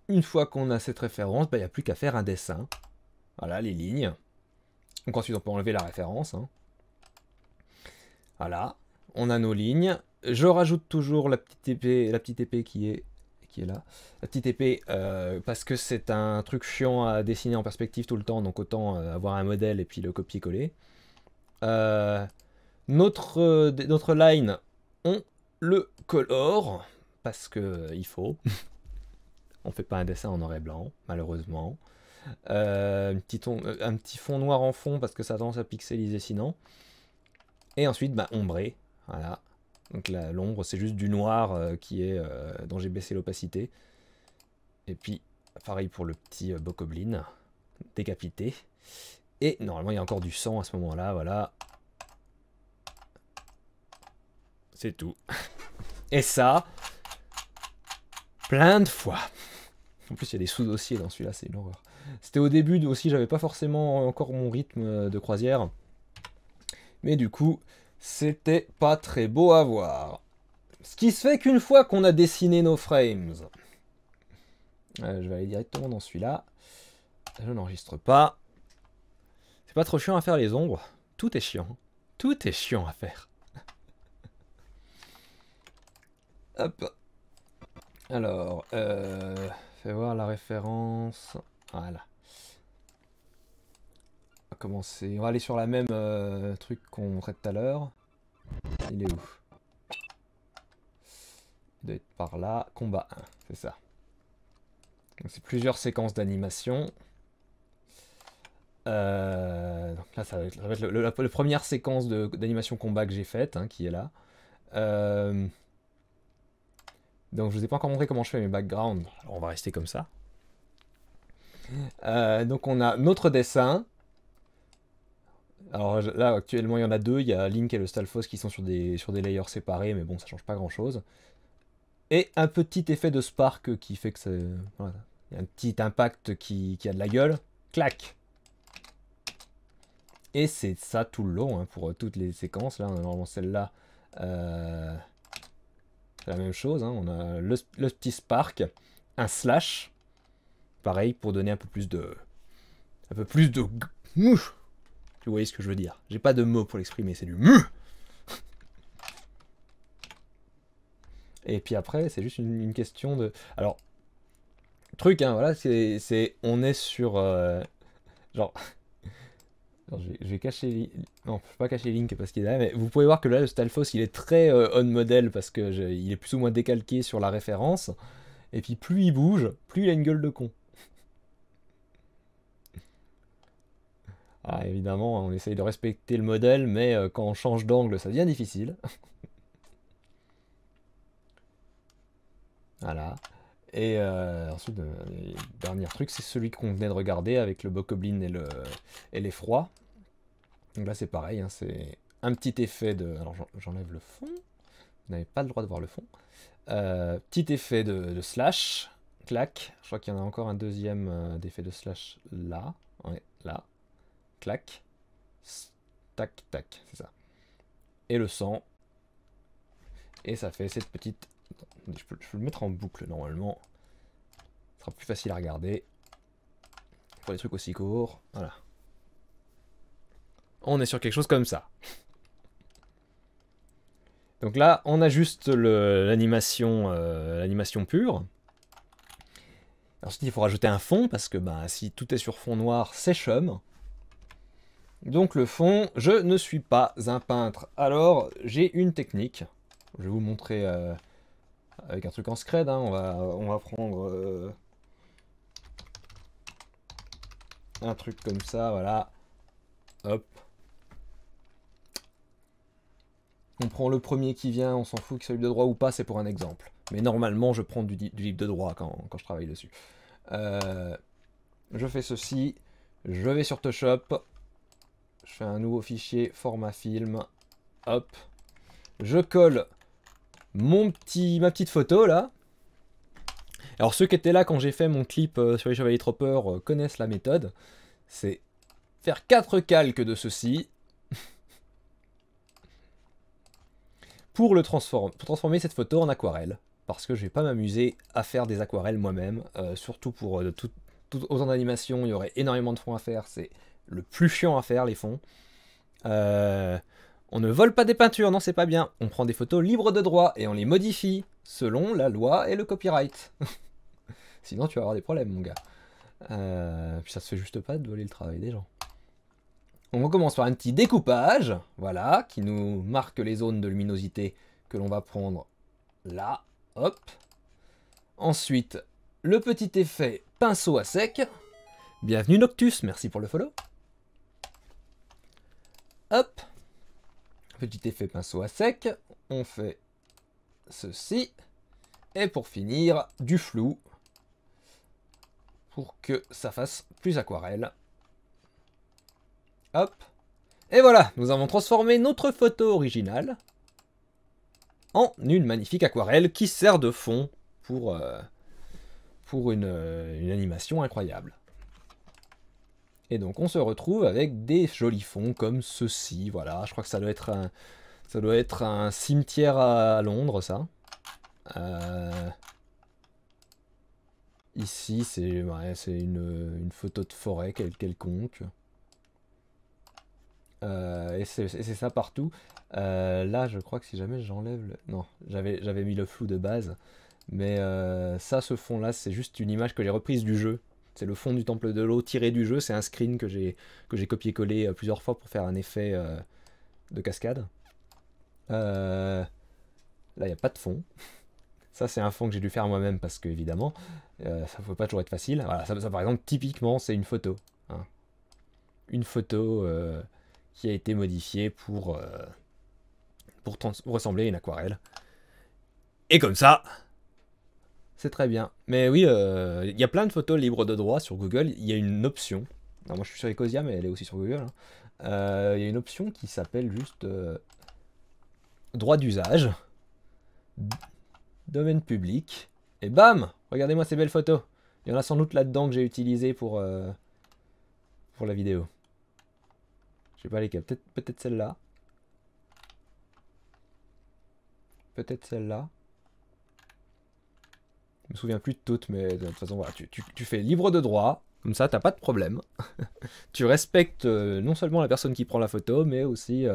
une fois qu'on a cette référence, il n'y a plus qu'à faire un dessin. Voilà, les lignes. Donc ensuite, on peut enlever la référence. Hein. Voilà, on a nos lignes. Je rajoute toujours la petite épée qui est là. La petite épée, parce que c'est un truc chiant à dessiner en perspective tout le temps, donc autant avoir un modèle et puis le copier-coller. Notre line, on le colore, parce que il faut. On fait pas un dessin en noir et blanc, malheureusement. Un petit fond noir en fond, parce que ça a tendance à pixeliser sinon. Et ensuite, ombré, voilà. Donc l'ombre, c'est juste du noir dont j'ai baissé l'opacité. Et puis, pareil pour le petit bokoblin, décapité. Et normalement, il y a encore du sang à ce moment-là, voilà. C'est tout. Et ça, plein de fois. En plus, il y a des sous-dossiers dans celui-là, c'est une horreur. C'était au début aussi, j'avais pas forcément encore mon rythme de croisière. Mais du coup, c'était pas très beau à voir. Ce qui se fait qu'une fois qu'on a dessiné nos frames, je vais aller directement dans celui-là. Je n'enregistre pas. C'est pas trop chiant à faire les ombres. Tout est chiant. Tout est chiant à faire. Hop. Alors, fais voir la référence. Voilà. commencer. On va aller sur la même truc qu'on montrait tout à l'heure. Il est où? Il doit être par là. Combat 1, c'est ça. C'est plusieurs séquences d'animation. Donc là, ça va être la première séquence d'animation combat que j'ai faite, hein, qui est là. Donc je vous ai pas encore montré comment je fais mes backgrounds. Alors on va rester comme ça. Donc on a notre dessin. Alors là actuellement il y en a deux. Il y a Link et le Stalfos qui sont sur des layers séparés, mais bon ça change pas grand chose. Et un petit effet de spark qui fait que c'est... Voilà. Il y a un petit impact qui a de la gueule. Clac. Et c'est ça tout le long, hein, pour toutes les séquences. Là on a normalement celle-là. C'est la même chose, hein. On a le petit spark, un slash, pareil pour donner un peu plus de mouche. Vous voyez ce que je veux dire. J'ai pas de mots pour l'exprimer, c'est du mouh. Et puis après, c'est juste une question de... Alors, truc, hein, voilà, on est sur... genre... Alors, je vais cacher... Non, je peux pas cacher Link parce qu'il est là, mais vous pouvez voir que là, le Stalfos, il est très on model parce que il est plus ou moins décalqué sur la référence. Et puis plus il bouge, plus il a une gueule de con. Ah, évidemment, on essaye de respecter le modèle, mais quand on change d'angle, ça devient difficile. Voilà. Et ensuite, le dernier truc, c'est celui qu'on venait de regarder avec le Bokoblin et l'effroi. Donc là, c'est pareil, hein, c'est un petit effet de... Alors, j'enlève le fond. Vous n'avez pas le droit de voir le fond. Petit effet de slash. Clac. Je crois qu'il y en a encore un deuxième d'effet de slash là. Ouais, là. Clac. Tac, tac. C'est ça. Et le sang. Et ça fait cette petite... Je peux le mettre en boucle normalement. Ce sera plus facile à regarder. Pour des trucs aussi courts. Voilà. On est sur quelque chose comme ça. Donc là, on a juste l'animation pure. Ensuite, il faut rajouter un fond, parce que bah, si tout est sur fond noir, c'est chum. Donc le fond, je ne suis pas un peintre. Alors, j'ai une technique. Je vais vous montrer avec un truc en scred. Hein. On va prendre un truc comme ça, voilà. Hop. On prend le premier qui vient, on s'en fout qu'il soit libre de droit ou pas, c'est pour un exemple. Mais normalement, je prends du libre de droit quand je travaille dessus. Je fais ceci, je vais sur Photoshop, je fais un nouveau fichier, format film, hop. Je colle ma petite photo là. Alors ceux qui étaient là quand j'ai fait mon clip sur les Chevaliers Troppers connaissent la méthode. C'est faire 4 calques de ceci. Pour transformer cette photo en aquarelle. Parce que je vais pas m'amuser à faire des aquarelles moi-même. Surtout pour autant d'animation, il y aurait énormément de fonds à faire. C'est le plus chiant à faire, les fonds. On ne vole pas des peintures, non c'est pas bien. On prend des photos libres de droit et on les modifie selon la loi et le copyright. Sinon tu vas avoir des problèmes mon gars. Puis ça se fait juste pas de voler le travail des gens. On commence par un petit découpage, voilà, qui nous marque les zones de luminosité que l'on va prendre là, hop. Ensuite, le petit effet pinceau à sec. Bienvenue Noctus, merci pour le follow. Hop. Petit effet pinceau à sec. On fait ceci. Et pour finir, du flou. Pour que ça fasse plus aquarelle. Hop. Et voilà, nous avons transformé notre photo originale en une magnifique aquarelle qui sert de fond pour une animation incroyable. Et donc on se retrouve avec des jolis fonds comme ceci, voilà, je crois que ça doit être un cimetière à Londres, ça. Ici, c'est une photo de forêt quelconque. Et c'est ça partout. Là, je crois que si jamais j'enlève le... Non, j'avais mis le flou de base. Mais ça, ce fond-là, c'est juste une image que j'ai reprise du jeu. C'est le fond du temple de l'eau tiré du jeu. C'est un screen que j'ai copié-collé plusieurs fois pour faire un effet de cascade. Là, il n'y a pas de fond. Ça, c'est un fond que j'ai dû faire moi-même parce que, évidemment, ça ne peut pas toujours être facile. Voilà, ça par exemple, typiquement, c'est une photo. Hein. Une photo qui a été modifiée pour ressembler à une aquarelle. Et comme ça, c'est très bien. Mais oui, il y a plein de photos libres de droit sur Google. Il y a une option. Alors moi, je suis sur Ecosia, mais elle est aussi sur Google. Hein. Il y a une option qui s'appelle juste droit d'usage, domaine public. Et bam! Regardez-moi ces belles photos. Il y en a sans doute là-dedans que j'ai utilisé pour la vidéo. Je sais pas lesquelles. Peut-être celle-là. Peut-être celle-là. Je me souviens plus de toutes, mais de toute façon, voilà, tu fais libre de droit, comme ça, t'as pas de problème. Tu respectes non seulement la personne qui prend la photo, mais aussi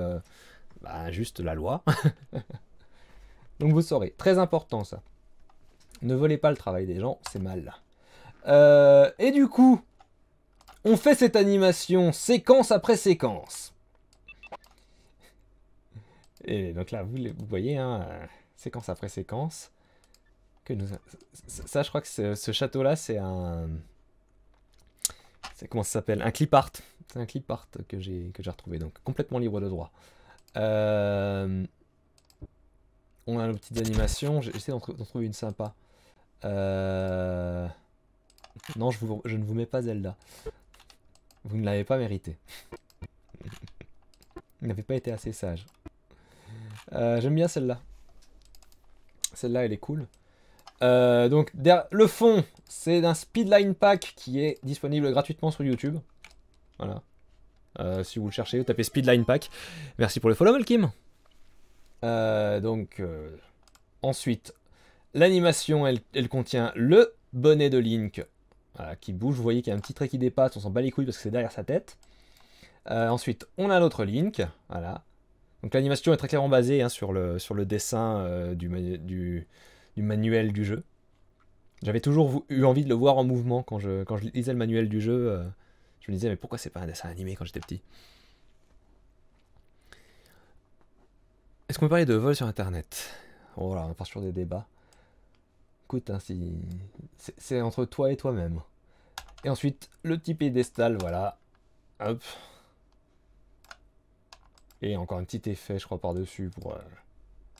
juste la loi. Donc vous saurez, très important ça. Ne volez pas le travail des gens, c'est mal. Et du coup, on fait cette animation séquence après séquence. Et donc là, vous voyez, hein, séquence après séquence. Ça, je crois que ce château-là, c'est un... Comment ça s'appelle? Un clip art. C'est un clip art que j'ai retrouvé, donc complètement libre de droit. On a nos petites animations. J'essaie d'en trouver une sympa. Non, je ne vous mets pas Zelda. Vous ne l'avez pas mérité. Vous n'avez pas été assez sage. J'aime bien celle-là. Celle-là, elle est cool. Donc, le fond, c'est d'un speedline pack qui est disponible gratuitement sur YouTube. Voilà. Si vous le cherchez, vous tapez speedline pack. Merci pour le follow, Malkim. Ensuite, l'animation, elle contient le bonnet de Link voilà, qui bouge. Vous voyez qu'il y a un petit trait qui dépasse, on s'en bat les couilles parce que c'est derrière sa tête. Ensuite, on a notre Link. Voilà. Donc l'animation est très clairement basée hein, sur le dessin du manuel du jeu. J'avais toujours eu envie de le voir en mouvement quand je lisais le manuel du jeu. Je me disais, mais pourquoi c'est pas un dessin animé quand j'étais petit? Est-ce qu'on peut parler de vol sur Internet? Oh, voilà, on part sur des débats. Écoute, hein, c'est entre toi et toi-même. Et ensuite, le petit pédestal, voilà. Hop. Et encore un petit effet, je crois, par-dessus pour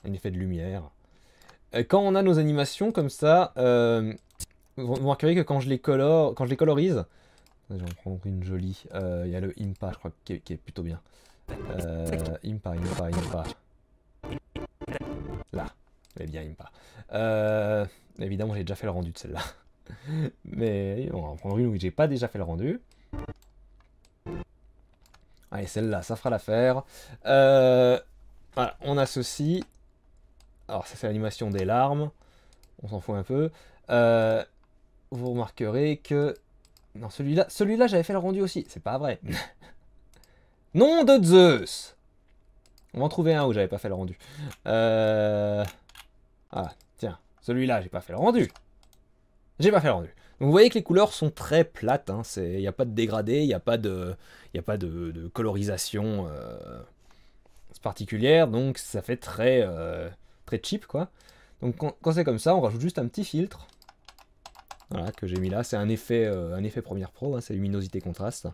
un effet de lumière. Quand on a nos animations comme ça, vous remarquerez que quand je les colorise, je vais en prendre une jolie. Il y a le Impa, je crois, qui est plutôt bien. Impa. Là, elle est bien Impa. Évidemment, j'ai déjà fait le rendu de celle-là. Mais on va en prendre une où j'ai pas déjà fait le rendu. Allez, celle-là, ça fera l'affaire. Voilà, on a ceci. Alors, ça c'est l'animation des larmes. On s'en fout un peu. Vous remarquerez que... Non, celui-là j'avais fait le rendu aussi. C'est pas vrai. Nom de Zeus! On va en trouver un où j'avais pas fait le rendu. Ah, tiens. Celui-là, j'ai pas fait le rendu. J'ai pas fait le rendu. Donc vous voyez que les couleurs sont très plates. Il n'y a pas de dégradé, il n'y a pas de colorisation particulière. Donc ça fait très cheap, quoi. Donc quand c'est comme ça, on rajoute juste un petit filtre. Voilà, que j'ai mis là. C'est un effet Premiere Pro, hein, c'est luminosité contraste.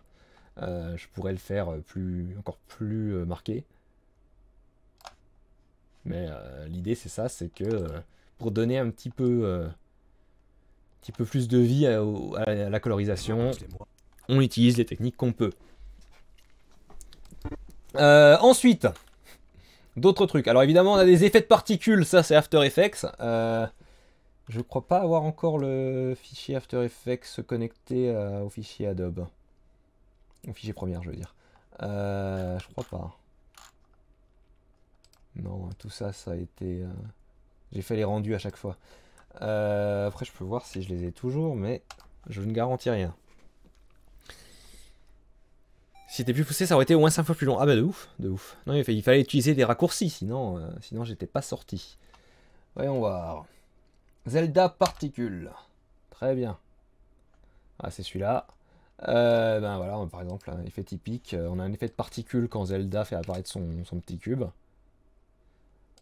Je pourrais le faire encore plus marqué. Mais l'idée c'est ça, c'est que pour donner un petit peu plus de vie à la colorisation, on utilise les techniques qu'on peut. Ensuite, d'autres trucs. Alors évidemment, on a des effets de particules, ça c'est After Effects. Je crois pas avoir encore le fichier After Effects connecté au fichier Adobe. Au fichier Premiere, je veux dire. Je crois pas. Non, tout ça, ça a été... J'ai fait les rendus à chaque fois. Après, je peux voir si je les ai toujours, mais je ne garantis rien. Si c'était plus poussé, ça aurait été au moins 5 fois plus long. Ah bah de ouf, de ouf. Non, il fallait utiliser des raccourcis, sinon j'étais pas sorti. Voyons voir. Zelda particules. Très bien. Ah, c'est celui-là. Ben voilà, par exemple, un effet typique. On a un effet de particules quand Zelda fait apparaître son petit cube.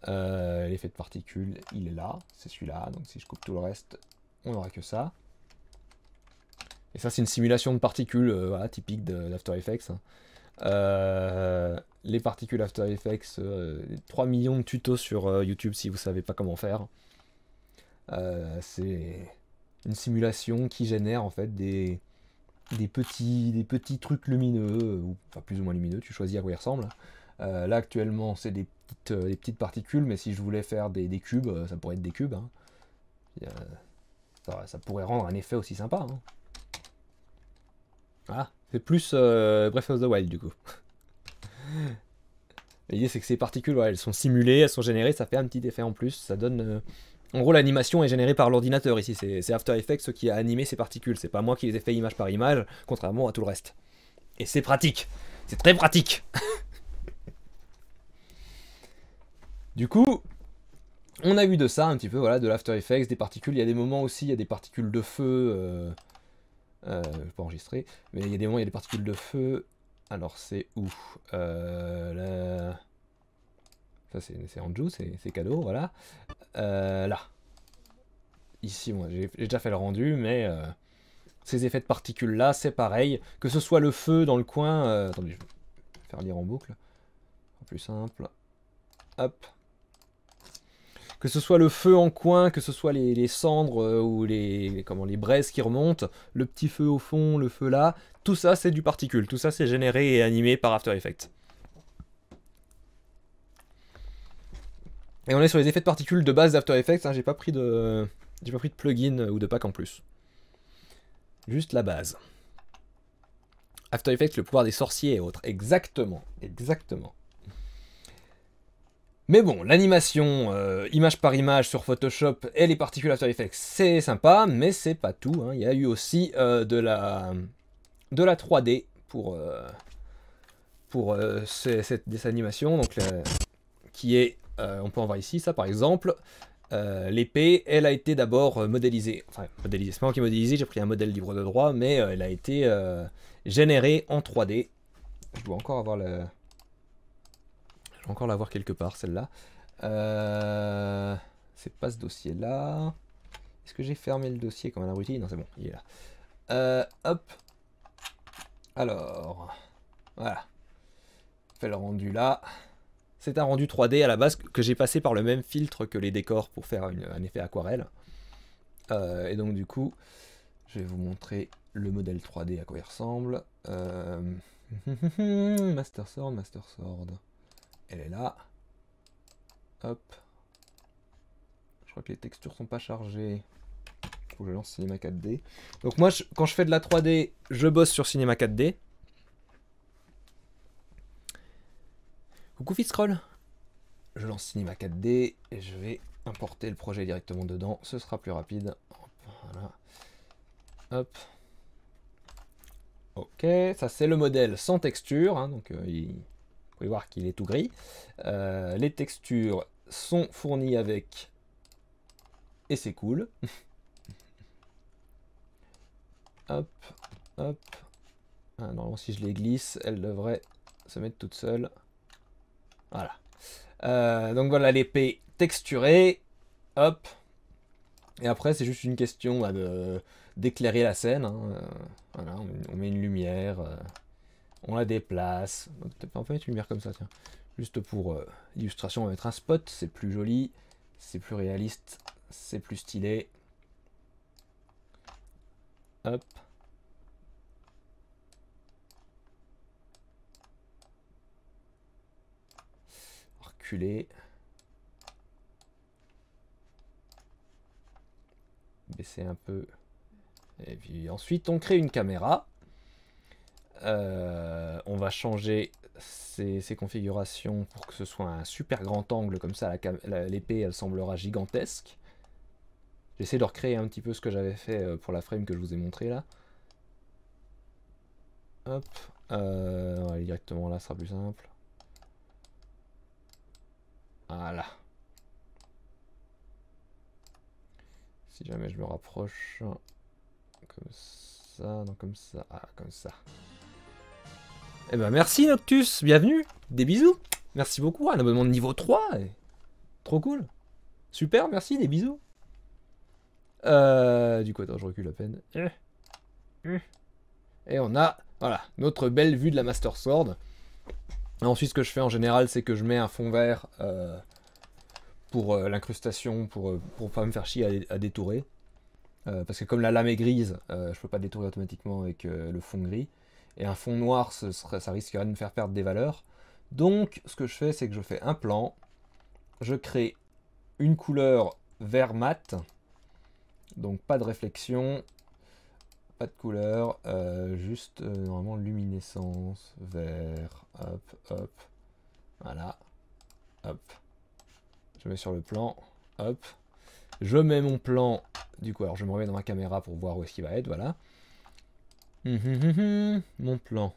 L'effet de particules, il est là. C'est celui-là. Donc si je coupe tout le reste, on n'aura que ça. Et ça, c'est une simulation de particules voilà, typique d'After Effects. Les particules After Effects, 3 millions de tutos sur YouTube si vous savez pas comment faire. C'est une simulation qui génère en fait des petits trucs lumineux, ou enfin plus ou moins lumineux, tu choisis à quoi ils ressemblent. Là actuellement c'est des petites particules, mais si je voulais faire des cubes, ça pourrait être des cubes. Hein. Ça pourrait rendre un effet aussi sympa. Hein. Voilà, c'est plus Breath of the Wild du coup. L'idée c'est que ces particules, ouais, elles sont simulées, elles sont générées, ça fait un petit effet en plus, ça donne... En gros, l'animation est générée par l'ordinateur ici, c'est After Effects qui a animé ces particules, c'est pas moi qui les ai fait image par image, contrairement à tout le reste. Et c'est pratique, c'est très pratique. Du coup, on a vu de ça un petit peu, voilà, de l'After Effects, des particules, il y a des moments aussi, il y a des particules de feu, je vais pas enregistrer, mais il y a des moments, il y a des particules de feu, alors c'est où là... Ça c'est Anju, c'est cadeau, voilà. Là. Ici, moi j'ai déjà fait le rendu, mais ces effets de particules là, c'est pareil. Que ce soit le feu dans le coin... attendez, je vais faire lire en boucle. Plus simple. Hop. Que ce soit le feu en coin, que ce soit les cendres ou les braises qui remontent, le petit feu au fond, le feu là, tout ça c'est du particule. Tout ça c'est généré et animé par After Effects. Et on est sur les effets de particules de base d'After Effects, hein, j'ai pas pris de plugin ou de pack en plus. Juste la base. After Effects, le pouvoir des sorciers et autres. Exactement, exactement. Mais bon, l'animation, image par image sur Photoshop et les particules After Effects, c'est sympa, mais c'est pas tout. Hein. Il y a eu aussi de la 3D pour cette animation, donc qui est... on peut en voir ici, ça par exemple. L'épée, elle a été d'abord modélisée. Enfin, modélisée, c'est pas moi qui ai modélisé, j'ai pris un modèle libre de droit, mais elle a été générée en 3D. Je dois encore avoir le... Je dois encore l'avoir quelque part, celle-là. C'est pas ce dossier-là. Est-ce que j'ai fermé le dossier comme un abruti? Non, c'est bon, il est là. Hop. Alors, voilà. Fait le rendu là. C'est un rendu 3D à la base que j'ai passé par le même filtre que les décors pour faire un effet aquarelle. Et donc du coup, je vais vous montrer le modèle 3D à quoi il ressemble. Master Sword. Elle est là. Hop. Je crois que les textures sont pas chargées. Faut que je lance Cinema 4D. Donc moi, quand je fais de la 3D, je bosse sur Cinema 4D. Coucou Fitscroll. Je lance Cinema 4D et je vais importer le projet directement dedans. Ce sera plus rapide. Voilà. Hop. Ok, ça c'est le modèle sans texture. Hein, donc vous pouvez voir qu'il est tout gris. Les textures sont fournies avec... Et c'est cool. Hop, hop. Ah, normalement si je les glisse, elles devraient se mettre toutes seules. Voilà. Donc voilà l'épée texturée. Hop. Et après c'est juste une question bah, d'éclairer la scène. Hein. Voilà, on met une lumière. On la déplace. On peut mettre une lumière comme ça, tiens. Juste pour l'illustration, on va mettre un spot. C'est plus joli. C'est plus réaliste. C'est plus stylé. Hop. Reculer. Baisser un peu. Et puis ensuite, on crée une caméra. On va changer ces configurations pour que ce soit un super grand angle. Comme ça, l'épée, elle semblera gigantesque. J'essaie de recréer un petit peu ce que j'avais fait pour la frame que je vous ai montré là. Hop. On va aller directement là, ce sera plus simple. Voilà. Si jamais je me rapproche comme ça, non, comme ça, ah, comme ça. Eh ben merci Noctus, bienvenue, des bisous. Merci beaucoup, un abonnement de niveau 3, et... trop cool. Super, merci, des bisous. Du coup, attends, je recule à peine. Et on a, voilà, notre belle vue de la Master Sword. Et ensuite, ce que je fais en général, c'est que je mets un fond vert pour l'incrustation, pour pas me faire chier à détourer. Parce que comme la lame est grise, je peux pas détourer automatiquement avec le fond gris. Et un fond noir, ça risquerait de me faire perdre des valeurs. Donc, ce que je fais, c'est que je fais un plan. Je crée une couleur vert mat. Donc, pas de réflexion. Pas de couleur. Juste, normalement, luminescence. Vert. Hop, hop. Voilà. Hop. Je mets sur le plan. Hop. Je mets mon plan. Du coup, alors je me remets dans ma caméra pour voir où est-ce qu'il va être. Voilà. Mon plan.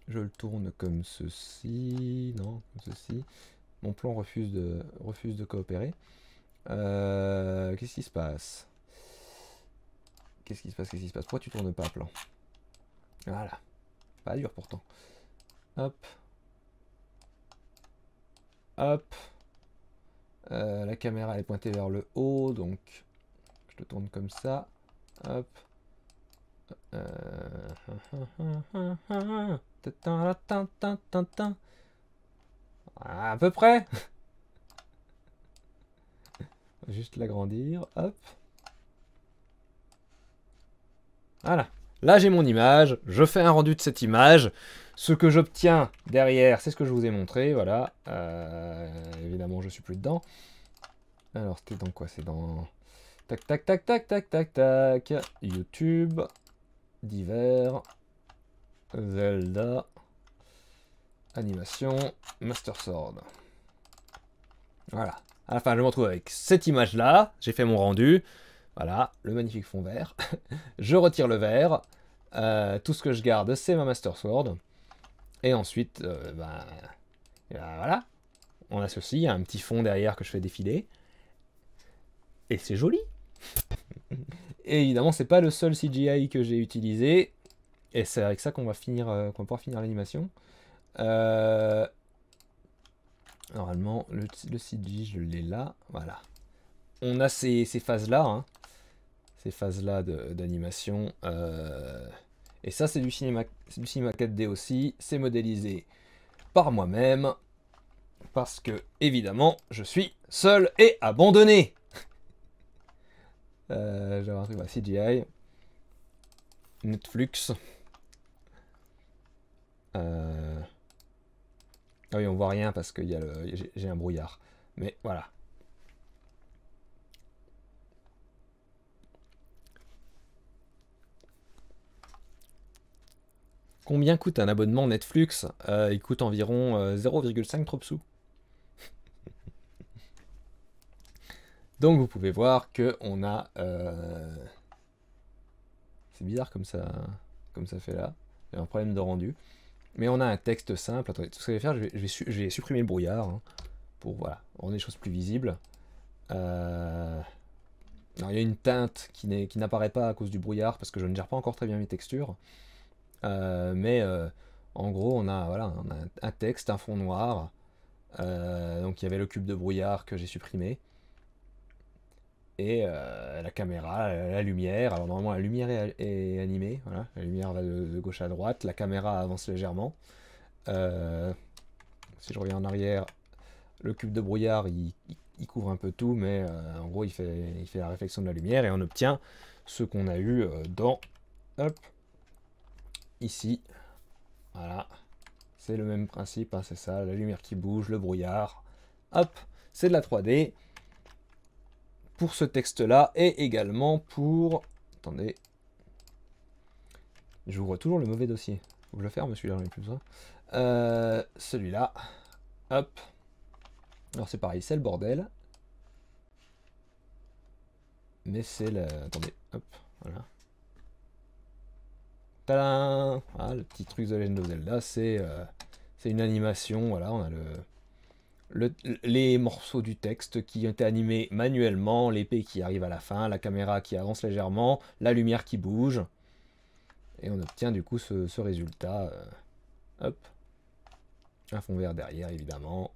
Je le tourne comme ceci. Non, comme ceci. Mon plan refuse de coopérer. Qu'est-ce qui se passe? Qu'est-ce qui se passe? Qu'est-ce qui se passe? Pourquoi tu tournes pas, plan? Voilà. Pas dur pourtant. Hop. Hop. La caméra est pointée vers le haut, donc je le tourne comme ça. Hop. À peu près. Juste l'agrandir. Hop. Voilà. Là, j'ai mon image. Je fais un rendu de cette image. Ce que j'obtiens derrière, c'est ce que je vous ai montré. Voilà. Évidemment, je suis plus dedans. Alors, c'était dans quoi? C'est dans... Tac, tac, tac, tac, tac, tac, tac. YouTube. Divers. Zelda. Animation. Master Sword. Voilà. À la fin, je me retrouve avec cette image-là. J'ai fait mon rendu. Voilà. Le magnifique fond vert. Je retire le vert. Tout ce que je garde, c'est ma Master Sword. Et ensuite, voilà. On a ceci. Il y a un petit fond derrière que je fais défiler. Et c'est joli. Et évidemment, c'est pas le seul CGI que j'ai utilisé. Et c'est avec ça qu'on va finir, qu'on va pouvoir finir l'animation. Normalement, le CGI, je l'ai là. Voilà. On a ces phases-là. Hein. Ces phases-là d'animation. Et ça, c'est du cinéma 4D aussi. C'est modélisé par moi-même. Parce que, évidemment, je suis seul et abandonné. J'avais un truc, voilà, CGI. Netflix. Ah oui, on voit rien parce que j'ai un brouillard. Mais voilà. Combien coûte un abonnement Netflix? Il coûte environ 0,5 trop sous. Donc vous pouvez voir que on a... C'est bizarre comme ça fait là. Il y a un problème de rendu. Mais on a un texte simple. Attendez, tout ce que je vais faire, je vais supprimer le brouillard. Hein, pour voilà, rendre les choses plus visibles. Alors, il y a une teinte qui n'apparaît pas à cause du brouillard parce que je ne gère pas encore très bien mes textures. Mais en gros, on a un texte, un fond noir. Donc il y avait le cube de brouillard que j'ai supprimé. Et la caméra, la lumière. Alors normalement la lumière est animée. Voilà. La lumière va de gauche à droite. La caméra avance légèrement. Si je reviens en arrière, le cube de brouillard il couvre un peu tout. Mais en gros il fait la réflexion de la lumière. Et on obtient ce qu'on a eu dans... Hop. Ici. Voilà. C'est le même principe. Hein, c'est ça. La lumière qui bouge, le brouillard. Hop. C'est de la 3D. Pour ce texte-là et également pour... Attendez. J'ouvre toujours le mauvais dossier. Faut que je le ferme, celui-là, j'en ai plus besoin. Celui-là. Hop. Alors c'est pareil, c'est le bordel. Mais c'est le... Attendez, hop, voilà. Tadam! Voilà, le petit truc de Legend of Zelda, c'est une animation, voilà, on a les morceaux du texte qui ont été animés manuellement, l'épée qui arrive à la fin, la caméra qui avance légèrement, la lumière qui bouge. Et on obtient du coup ce résultat. Hop. Un fond vert derrière, évidemment.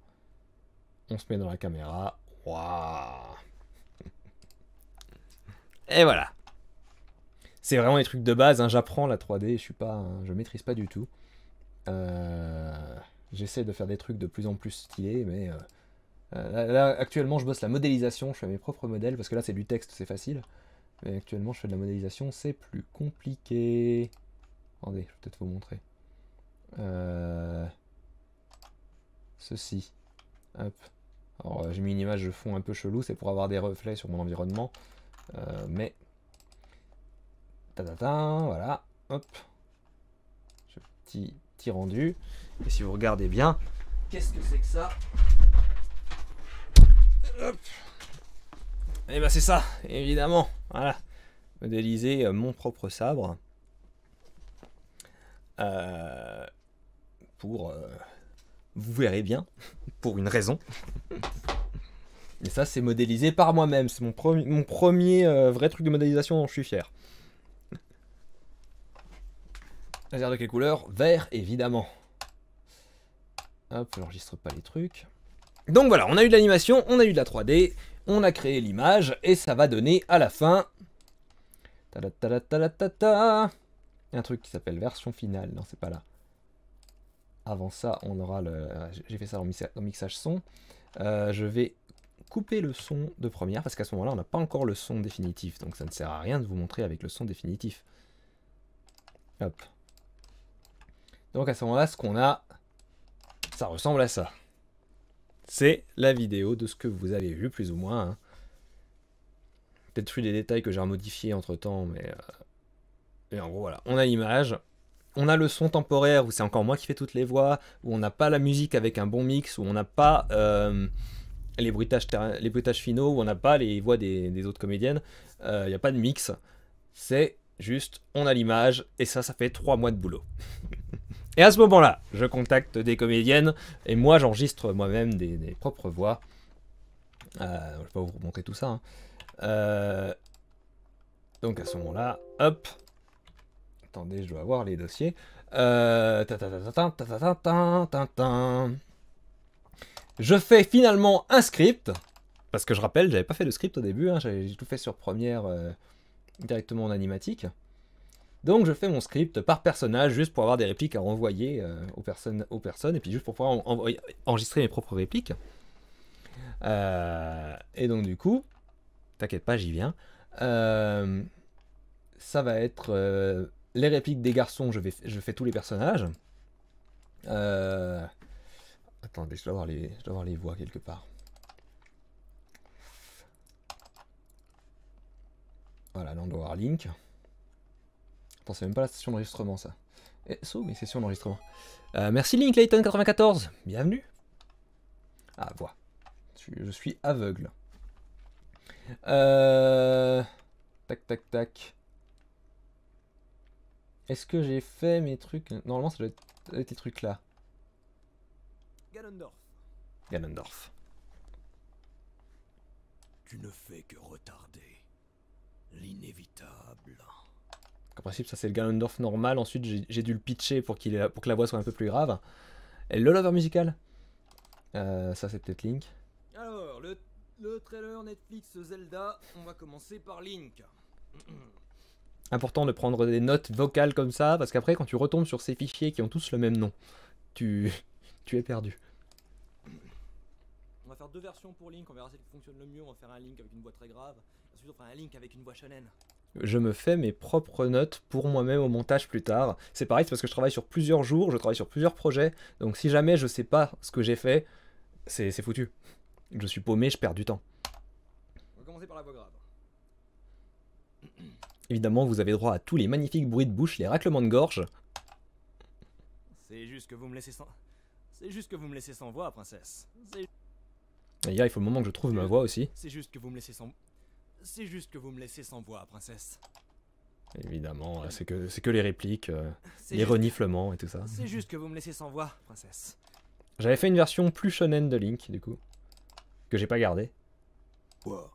On se met dans la caméra. Waouh. Et voilà. C'est vraiment des trucs de base, hein. J'apprends la 3D, je maîtrise pas du tout. J'essaie de faire des trucs de plus en plus stylés, mais là, actuellement je bosse la modélisation, je fais mes propres modèles, parce que là c'est du texte, c'est facile. Mais actuellement je fais de la modélisation, c'est plus compliqué. Attendez, je vais peut-être vous montrer. Ceci. Hop. Alors j'ai mis une image de fond un peu chelou, c'est pour avoir des reflets sur mon environnement. Mais... voilà. Hop. Petit rendu. Et si vous regardez bien, qu'est-ce que c'est que ça? Hop. Et ben c'est ça, évidemment. Voilà. Modéliser mon propre sabre. Vous verrez bien, pour une raison. Et ça, c'est modélisé par moi-même. C'est mon premier vrai truc de modélisation dont je suis fier. Laser de quelle couleur? Vert, évidemment. Hop, j'enregistre pas les trucs. Donc voilà, on a eu de l'animation, on a eu de la 3D, on a créé l'image, et ça va donner à la fin... un truc qui s'appelle version finale. Non, c'est pas là. Avant ça, on aura le... J'ai fait ça en mixage son. Je vais couper le son de première, parce qu'à ce moment-là, on n'a pas encore le son définitif. Donc ça ne sert à rien de vous montrer avec le son définitif. Hop. Donc à ce moment-là, ce qu'on a, ça ressemble à ça. C'est la vidéo de ce que vous avez vu, plus ou moins. Hein. Peut-être eu des détails que j'ai remodifiés entre-temps, mais... Et en gros, voilà. On a l'image. On a le son temporaire, où c'est encore moi qui fais toutes les voix, où on n'a pas la musique avec un bon mix, où on n'a pas les bruitages finaux, où on n'a pas les voix des autres comédiennes. Il n'y a pas de mix. C'est juste, on a l'image, et ça fait 3 mois de boulot. Et à ce moment-là, je contacte des comédiennes, et moi j'enregistre moi-même des propres voix. Je ne vais pas vous montrer tout ça. Hein. Donc à ce moment-là, hop. Attendez, je dois avoir les dossiers. Je fais finalement un script, parce que je rappelle, j'avais pas fait de script au début, hein, j'ai tout fait sur Première directement en animatique. Donc je fais mon script par personnage, juste pour avoir des répliques à renvoyer aux personnes, et puis juste pour pouvoir enregistrer mes propres répliques. Et donc du coup, t'inquiète pas, j'y viens. Ça va être les répliques des garçons, je fais tous les personnages. Attendez, je dois avoir les voix quelque part. Voilà, là on doit avoir Link. Attends, c'est même pas la session d'enregistrement ça. Mais session d'enregistrement. Merci Link Layton 94, bienvenue. Ah, voix. Je suis aveugle. Tac, tac, tac. Est-ce que j'ai fait mes trucs? Normalement, ça doit être ces trucs-là. Ganondorf. Ganondorf. Tu ne fais que retarder l'inévitable. En principe, ça c'est le Ganondorf normal. Ensuite, j'ai dû le pitcher pour que la voix soit un peu plus grave. Et le lover musical. Ça, c'est peut-être Link. Alors, le trailer Netflix Zelda, on va commencer par Link. Important de prendre des notes vocales comme ça, parce qu'après, quand tu retombes sur ces fichiers qui ont tous le même nom, tu es perdu. On va faire 2 versions pour Link, on verra celle qui fonctionne le mieux. On va faire un Link avec une voix très grave, ensuite on fera un Link avec une voix shonen. Je me fais mes propres notes pour moi-même au montage plus tard. C'est pareil, c'est parce que je travaille sur plusieurs jours, je travaille sur plusieurs projets, donc si jamais je sais pas ce que j'ai fait, c'est foutu. Je suis paumé, je perds du temps. On va commencer par la voix grave. Évidemment, vous avez droit à tous les magnifiques bruits de bouche, les raclements de gorge. C'est juste que vous me laissez sans... C'est juste que vous me laissez sans voix, princesse. D'ailleurs, il faut le moment que je trouve ma voix aussi. C'est juste que vous me laissez sans... C'est juste que vous me laissez sans voix, princesse. Évidemment, c'est que les répliques, les juste... reniflements et tout ça. C'est juste que vous me laissez sans voix, princesse. J'avais fait une version plus shonen de Link, du coup, que j'ai pas gardé. Quoi?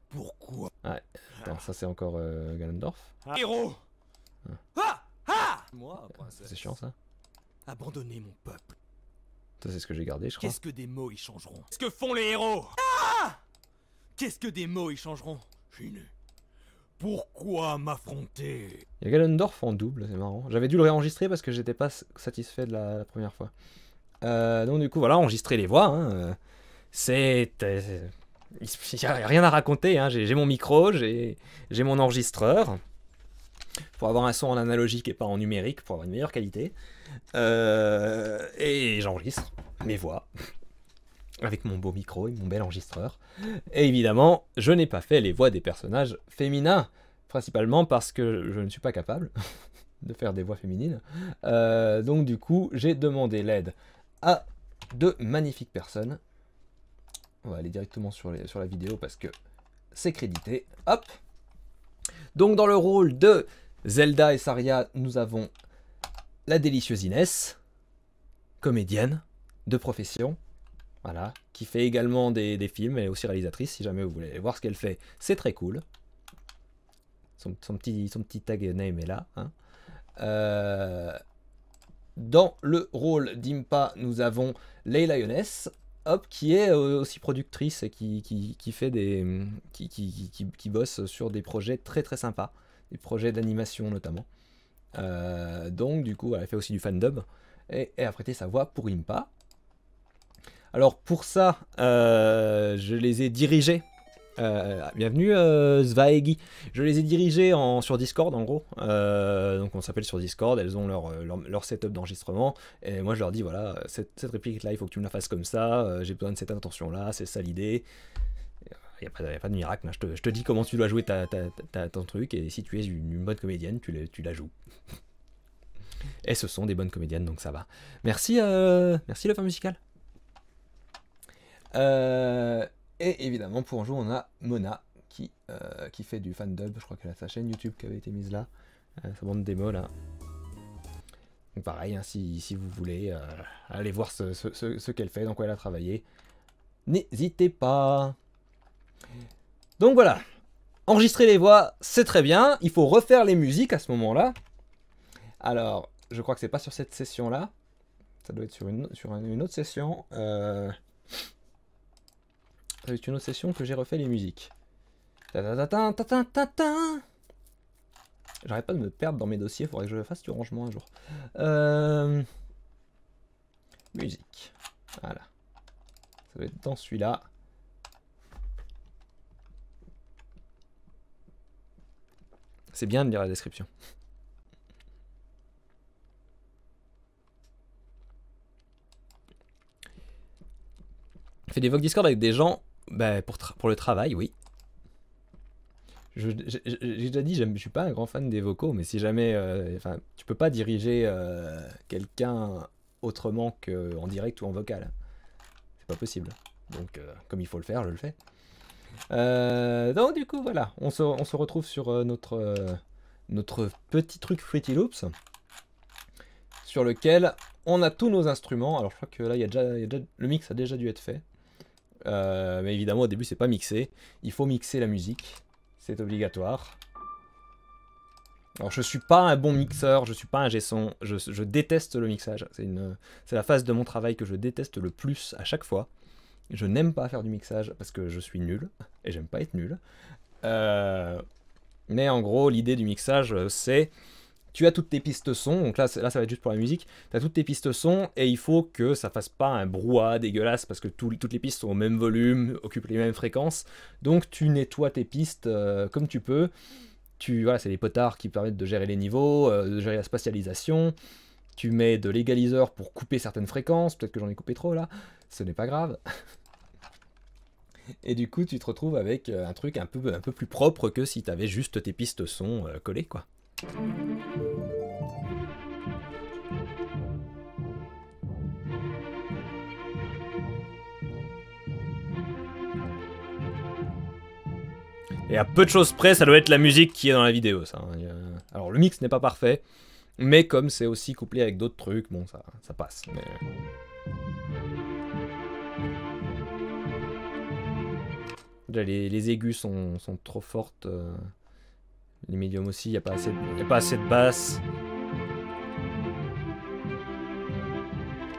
Pourquoi? Ouais. Attends, ça c'est encore Ganondorf. Héros! Ah! Ah! Moi, princesse. C'est chiant ça. Abandonner mon peuple. Ça c'est ce que j'ai gardé, je crois. Qu'est-ce que des mots y changeront? Qu'est-ce que font les héros? Qu'est-ce que des mots y changeront? Chine. Pourquoi m'affronter? Il y a Ganondorf en double, c'est marrant. J'avais dû le réenregistrer parce que j'étais pas satisfait de la première fois. Donc du coup voilà, enregistrer les voix. Hein, il n'y a rien à raconter. Hein. J'ai mon micro, j'ai mon enregistreur. Pour avoir un son en analogique et pas en numérique, pour avoir une meilleure qualité. Et j'enregistre mes voix. Avec mon beau micro et mon bel enregistreur. Et évidemment, je n'ai pas fait les voix des personnages féminins, principalement parce que je ne suis pas capable de faire des voix féminines. Donc du coup, j'ai demandé l'aide à de magnifiques personnes. On va aller directement sur la vidéo parce que c'est crédité. Hop. Donc dans le rôle de Zelda et Saria, nous avons la délicieuse Inès, comédienne de profession. Voilà, qui fait également des films, elle est aussi réalisatrice, si jamais vous voulez voir ce qu'elle fait, c'est très cool. Son petit tag name est là. Hein. Dans le rôle d'Impa, nous avons Leila Younes, qui est aussi productrice et qui fait qui bosse sur des projets très très sympas, des projets d'animation notamment. Donc du coup, elle fait aussi du fandub et a prêté sa voix pour Impa. Alors pour ça, je les ai dirigés. Bienvenue Zvaegi. Je les ai dirigés sur Discord en gros. Donc on s'appelle sur Discord, elles ont leur setup d'enregistrement. Et moi je leur dis voilà, cette réplique là, il faut que tu me la fasses comme ça. J'ai besoin de cette intention là, c'est ça l'idée. Il n'y a pas de miracle. Hein. Je te dis comment tu dois jouer ton truc. Et si tu es une bonne comédienne, tu la joues. Et ce sont des bonnes comédiennes, donc ça va. Merci le fan musical. Et évidemment pour un jour on a Mona qui fait du fandub, je crois qu'elle a sa chaîne YouTube qui avait été mise là, sa bande démo là. Donc pareil, hein, si vous voulez aller voir ce qu'elle fait, dans quoi elle a travaillé, n'hésitez pas. Donc voilà, enregistrer les voix c'est très bien, il faut refaire les musiques à ce moment là. Alors je crois que c'est pas sur cette session là, ça doit être sur une autre session. C'est une autre session que j'ai refait les musiques. J'arrête pas de me perdre dans mes dossiers, il faudrait que je fasse du rangement un jour. Musique. Voilà. Ça va être dans celui-là. C'est bien de lire la description. Je fais des vox Discord avec des gens pour le travail, oui. J'ai déjà dit, je suis pas un grand fan des vocaux, mais si jamais, tu peux pas diriger quelqu'un autrement qu'en direct ou en vocal. C'est pas possible. Donc, comme il faut le faire, je le fais. Donc du coup, voilà, on se retrouve sur notre petit truc Fruity Loops, sur lequel on a tous nos instruments. Alors je crois que là, le mix a déjà dû être fait. Mais évidemment au début c'est pas mixé, il faut mixer la musique, c'est obligatoire. Alors je suis pas un bon mixeur, je suis pas un G-son, je déteste le mixage, c'est la phase de mon travail que je déteste le plus à chaque fois. Je n'aime pas faire du mixage parce que je suis nul, et j'aime pas être nul. Mais en gros l'idée du mixage c'est... Tu as toutes tes pistes son, donc là ça va être juste pour la musique, tu as toutes tes pistes son et il faut que ça fasse pas un brouhaha dégueulasse parce que toutes les pistes sont au même volume, occupent les mêmes fréquences, donc tu nettoies tes pistes comme tu peux. Voilà, c'est les potards qui permettent de gérer les niveaux, de gérer la spatialisation, tu mets de l'égaliseur pour couper certaines fréquences, peut-être que j'en ai coupé trop là, ce n'est pas grave. Et du coup tu te retrouves avec un truc un peu plus propre que si tu avais juste tes pistes son collées quoi. Et à peu de choses près, ça doit être la musique qui est dans la vidéo, ça. Alors le mix n'est pas parfait, mais comme c'est aussi couplé avec d'autres trucs, bon, ça passe. Mais... Déjà, les aigus sont trop fortes. Les médiums aussi, il n'y a pas assez de basse.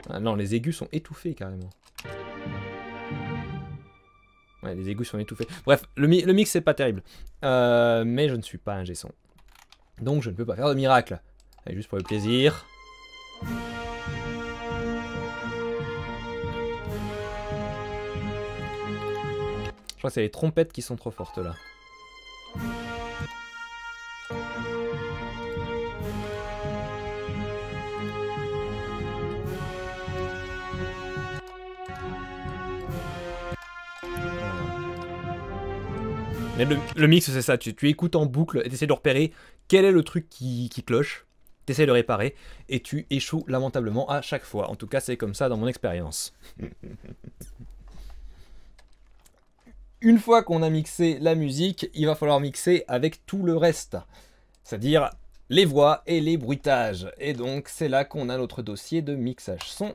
Ah non, les aigus sont étouffés carrément. Ouais, les aigus sont étouffés. Bref, le mix c'est pas terrible. Mais je ne suis pas un G-son. Donc je ne peux pas faire de miracle. Allez, juste pour le plaisir. Je crois que c'est les trompettes qui sont trop fortes là. Mais le mix c'est ça, tu écoutes en boucle et tu essaies de repérer quel est le truc qui cloche, tu essaies de réparer et tu échoues lamentablement à chaque fois. En tout cas c'est comme ça dans mon expérience. Une fois qu'on a mixé la musique, il va falloir mixer avec tout le reste. C'est-à-dire les voix et les bruitages. Et donc c'est là qu'on a notre dossier de mixage son.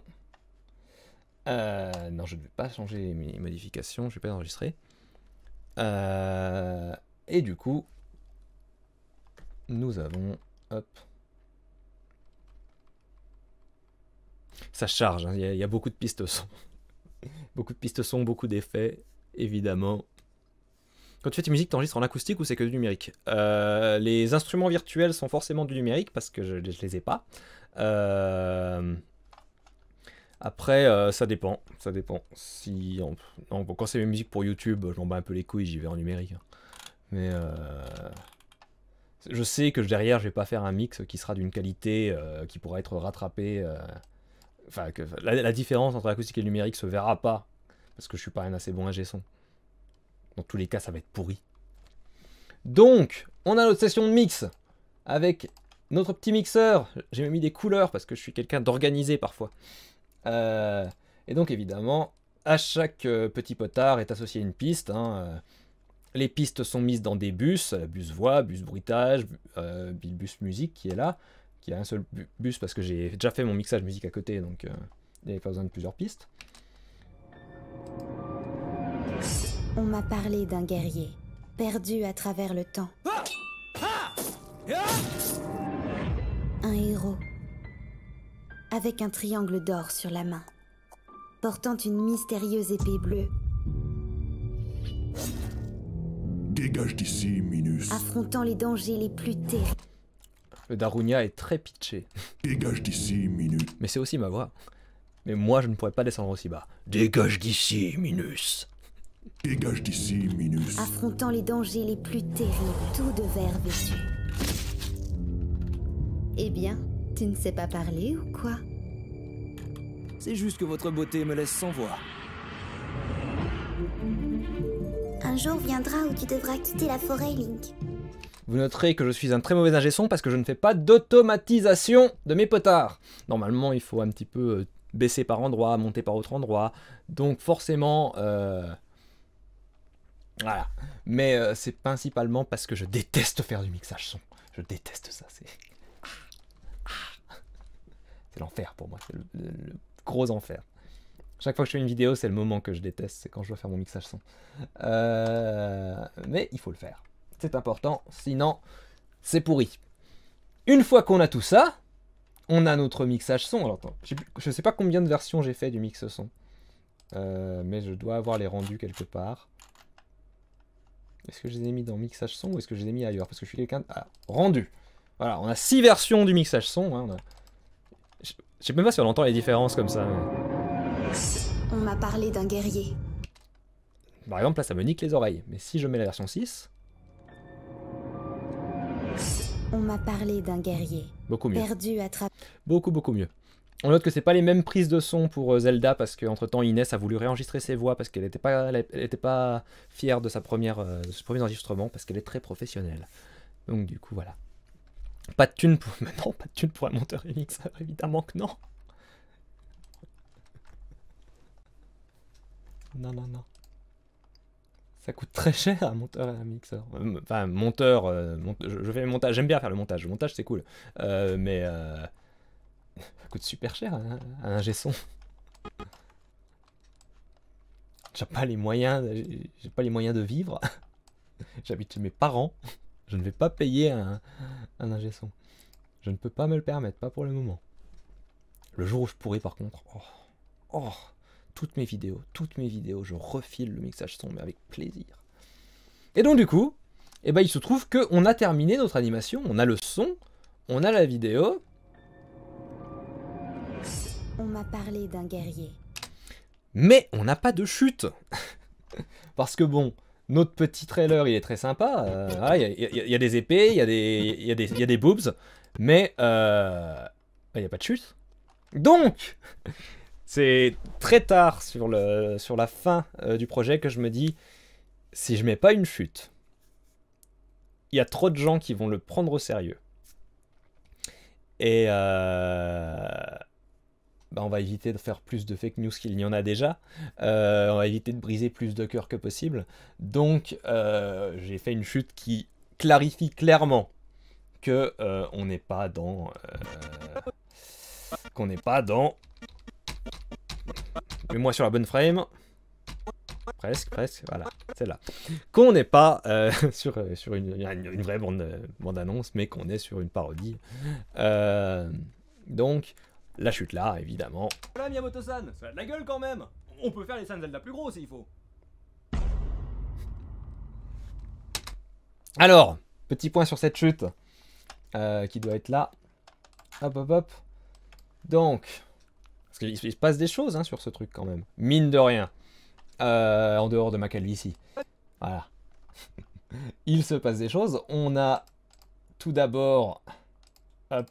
Non, je ne vais pas changer mes modifications, je ne vais pas enregistrer. Et du coup, nous avons... Hop. Ça charge, hein, il y a beaucoup de pistes son. Beaucoup de pistes son, beaucoup d'effets, évidemment. Quand tu fais tes musiques, t'enregistres en acoustique ou c'est que du numérique? Les instruments virtuels sont forcément du numérique parce que je les ai pas. Après, ça dépend. Ça dépend. Si, non, bon, quand c'est mes musiques pour YouTube, je m'en bats un peu les couilles, j'y vais en numérique. Hein. Mais je sais que derrière, je vais pas faire un mix qui sera d'une qualité qui pourra être rattrapée. Enfin, que la différence entre l'acoustique et le numérique se verra pas parce que je suis pas un assez bon ingé son. Dans tous les cas, ça va être pourri. Donc, on a notre session de mix avec notre petit mixeur. J'ai même mis des couleurs parce que je suis quelqu'un d'organisé parfois. Et donc évidemment, à chaque petit potard est associée une piste. Hein, les pistes sont mises dans des bus, la bus voix, bus bruitage, bus musique qui est là, qui a un seul bus parce que j'ai déjà fait mon mixage musique à côté, donc il n'y avait pas besoin de plusieurs pistes. On m'a parlé d'un guerrier, perdu à travers le temps. Un héros, avec un triangle d'or sur la main, portant une mystérieuse épée bleue. Dégage d'ici, Minus. Affrontant les dangers les plus terribles. Le Darunia est très pitché. Dégage d'ici, Minus. Mais c'est aussi ma voix. Mais moi, je ne pourrais pas descendre aussi bas. Dégage d'ici, Minus. Dégage d'ici, Minus. Affrontant les dangers les plus terribles, tout de vert vêtu. Eh bien, tu ne sais pas parler ou quoi? C'est juste que votre beauté me laisse sans voix. Un jour viendra où tu devras quitter la forêt, Link. Vous noterez que je suis un très mauvais ingé son parce que je ne fais pas d'automatisation de mes potards. Normalement, il faut un petit peu baisser par endroit, monter par autre endroit. Donc forcément... Voilà. Mais c'est principalement parce que je déteste faire du mixage son. Je déteste ça. C'est l'enfer pour moi. C'est le gros enfer. Chaque fois que je fais une vidéo, c'est le moment que je déteste. C'est quand je dois faire mon mixage son. Mais il faut le faire. C'est important. Sinon, c'est pourri. Une fois qu'on a tout ça, on a notre mixage son. Alors, attends, je sais pas combien de versions j'ai fait du mix son. Mais je dois avoir les rendus quelque part. Est-ce que je les ai mis dans mixage son ou est-ce que je les ai mis ailleurs? Parce que je suis quelqu'un... Ah, rendu. Voilà, on a 6 versions du mixage son. Hein, Je sais même pas si on entend les différences comme ça. Mais... On m'a parlé d'un guerrier. Par exemple, là, ça me nique les oreilles. Mais si je mets la version 6... On m'a parlé d'un guerrier. Beaucoup mieux. Perdu à travers... Beaucoup mieux. On note que c'est pas les mêmes prises de son pour Zelda parce qu'entre temps Inès a voulu réenregistrer ses voix parce qu'elle était pas fière de ses premiers enregistrements parce qu'elle est très professionnelle. Donc du coup voilà. Pas de thune pour... Non, pas de thune pour un monteur et mixeur, évidemment que non. Non. Ça coûte très cher un monteur et un mixeur. Enfin, je fais le montage, j'aime bien faire le montage. Le montage c'est cool. Mais ça coûte super cher un ingé son. J'ai pas les moyens de vivre. J'habite chez mes parents. Je ne vais pas payer un ingé son. Je ne peux pas me le permettre, pas pour le moment. Le jour où je pourrai par contre, toutes mes vidéos, je refile le mixage son, mais avec plaisir. Et donc du coup, eh ben, il se trouve qu'on a terminé notre animation, on a le son, on a la vidéo. On m'a parlé d'un guerrier. Mais on n'a pas de chute. Parce que bon, notre petit trailer, il est très sympa. Voilà, il y a des épées, il y a des boobs, mais il n'y a pas de chute. Donc, c'est très tard sur la fin du projet que je me dis, si je mets pas une chute, il y a trop de gens qui vont le prendre au sérieux. Et on va éviter de faire plus de fake news qu'il n'y en a déjà. On va éviter de briser plus de cœurs que possible. Donc, j'ai fait une chute qui clarifie clairement que on n'est pas dans... qu'on n'est pas dans... Mets-moi sur la bonne frame. Presque, voilà, c'est là. Qu'on n'est pas sur une vraie bande-annonce, mais qu'on est sur une parodie. Donc, la chute là, évidemment. Voilà Miyamoto-san, ça a de la gueule quand même. On peut faire les scènes Zelda plus gros s'il faut. Alors, petit point sur cette chute, qui doit être là. Hop, hop, hop. Donc, parce qu'il se passe des choses sur ce truc quand même. Mine de rien. En dehors de ma calvitie. Voilà. Il se passe des choses. On a tout d'abord... Hop.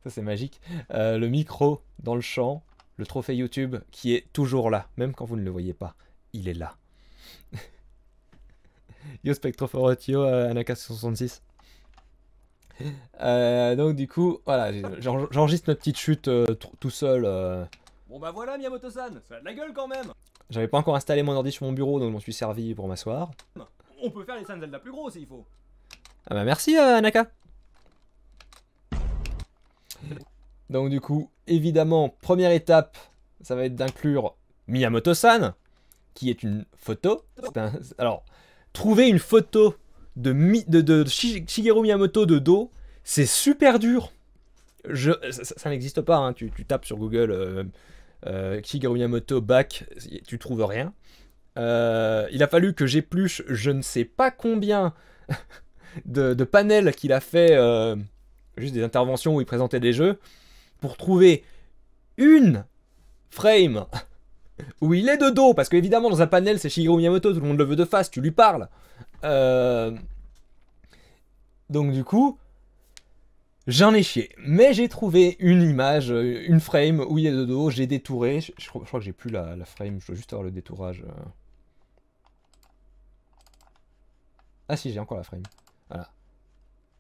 Ça c'est magique. Le micro dans le champ. Le trophée YouTube qui est toujours là. Même quand vous ne le voyez pas. Il est là. Yo Spectrophorotio Anaka66. Donc du coup, voilà. J'enregistre ma petite chute tout seul. Bon bah voilà Miyamoto-san, ça a de la gueule quand même. J'avais pas encore installé mon ordi sur mon bureau, donc je m'en suis servi pour m'asseoir. On peut faire les scènes Zelda plus gros s'il faut. Ah bah merci Anaka. Donc du coup, évidemment, première étape, ça va être d'inclure Miyamoto-san, qui est une photo. Alors, trouver une photo de Shigeru Miyamoto de dos, c'est super dur. Ça n'existe pas, tu tapes sur Google Shigeru Miyamoto back, tu trouves rien. Il a fallu que j'épluche je ne sais pas combien de panels qu'il a fait, juste des interventions où il présentait des jeux, pour trouver une frame où il est de dos, parce qu'évidemment dans un panel c'est Shigeru Miyamoto, tout le monde le veut de face, tu lui parles. Donc du coup, j'en ai chié, mais j'ai trouvé une image, une frame où il est de dos, j'ai détouré, je crois que j'ai plus la frame, je dois juste avoir le détourage. Ah si, j'ai encore la frame, voilà.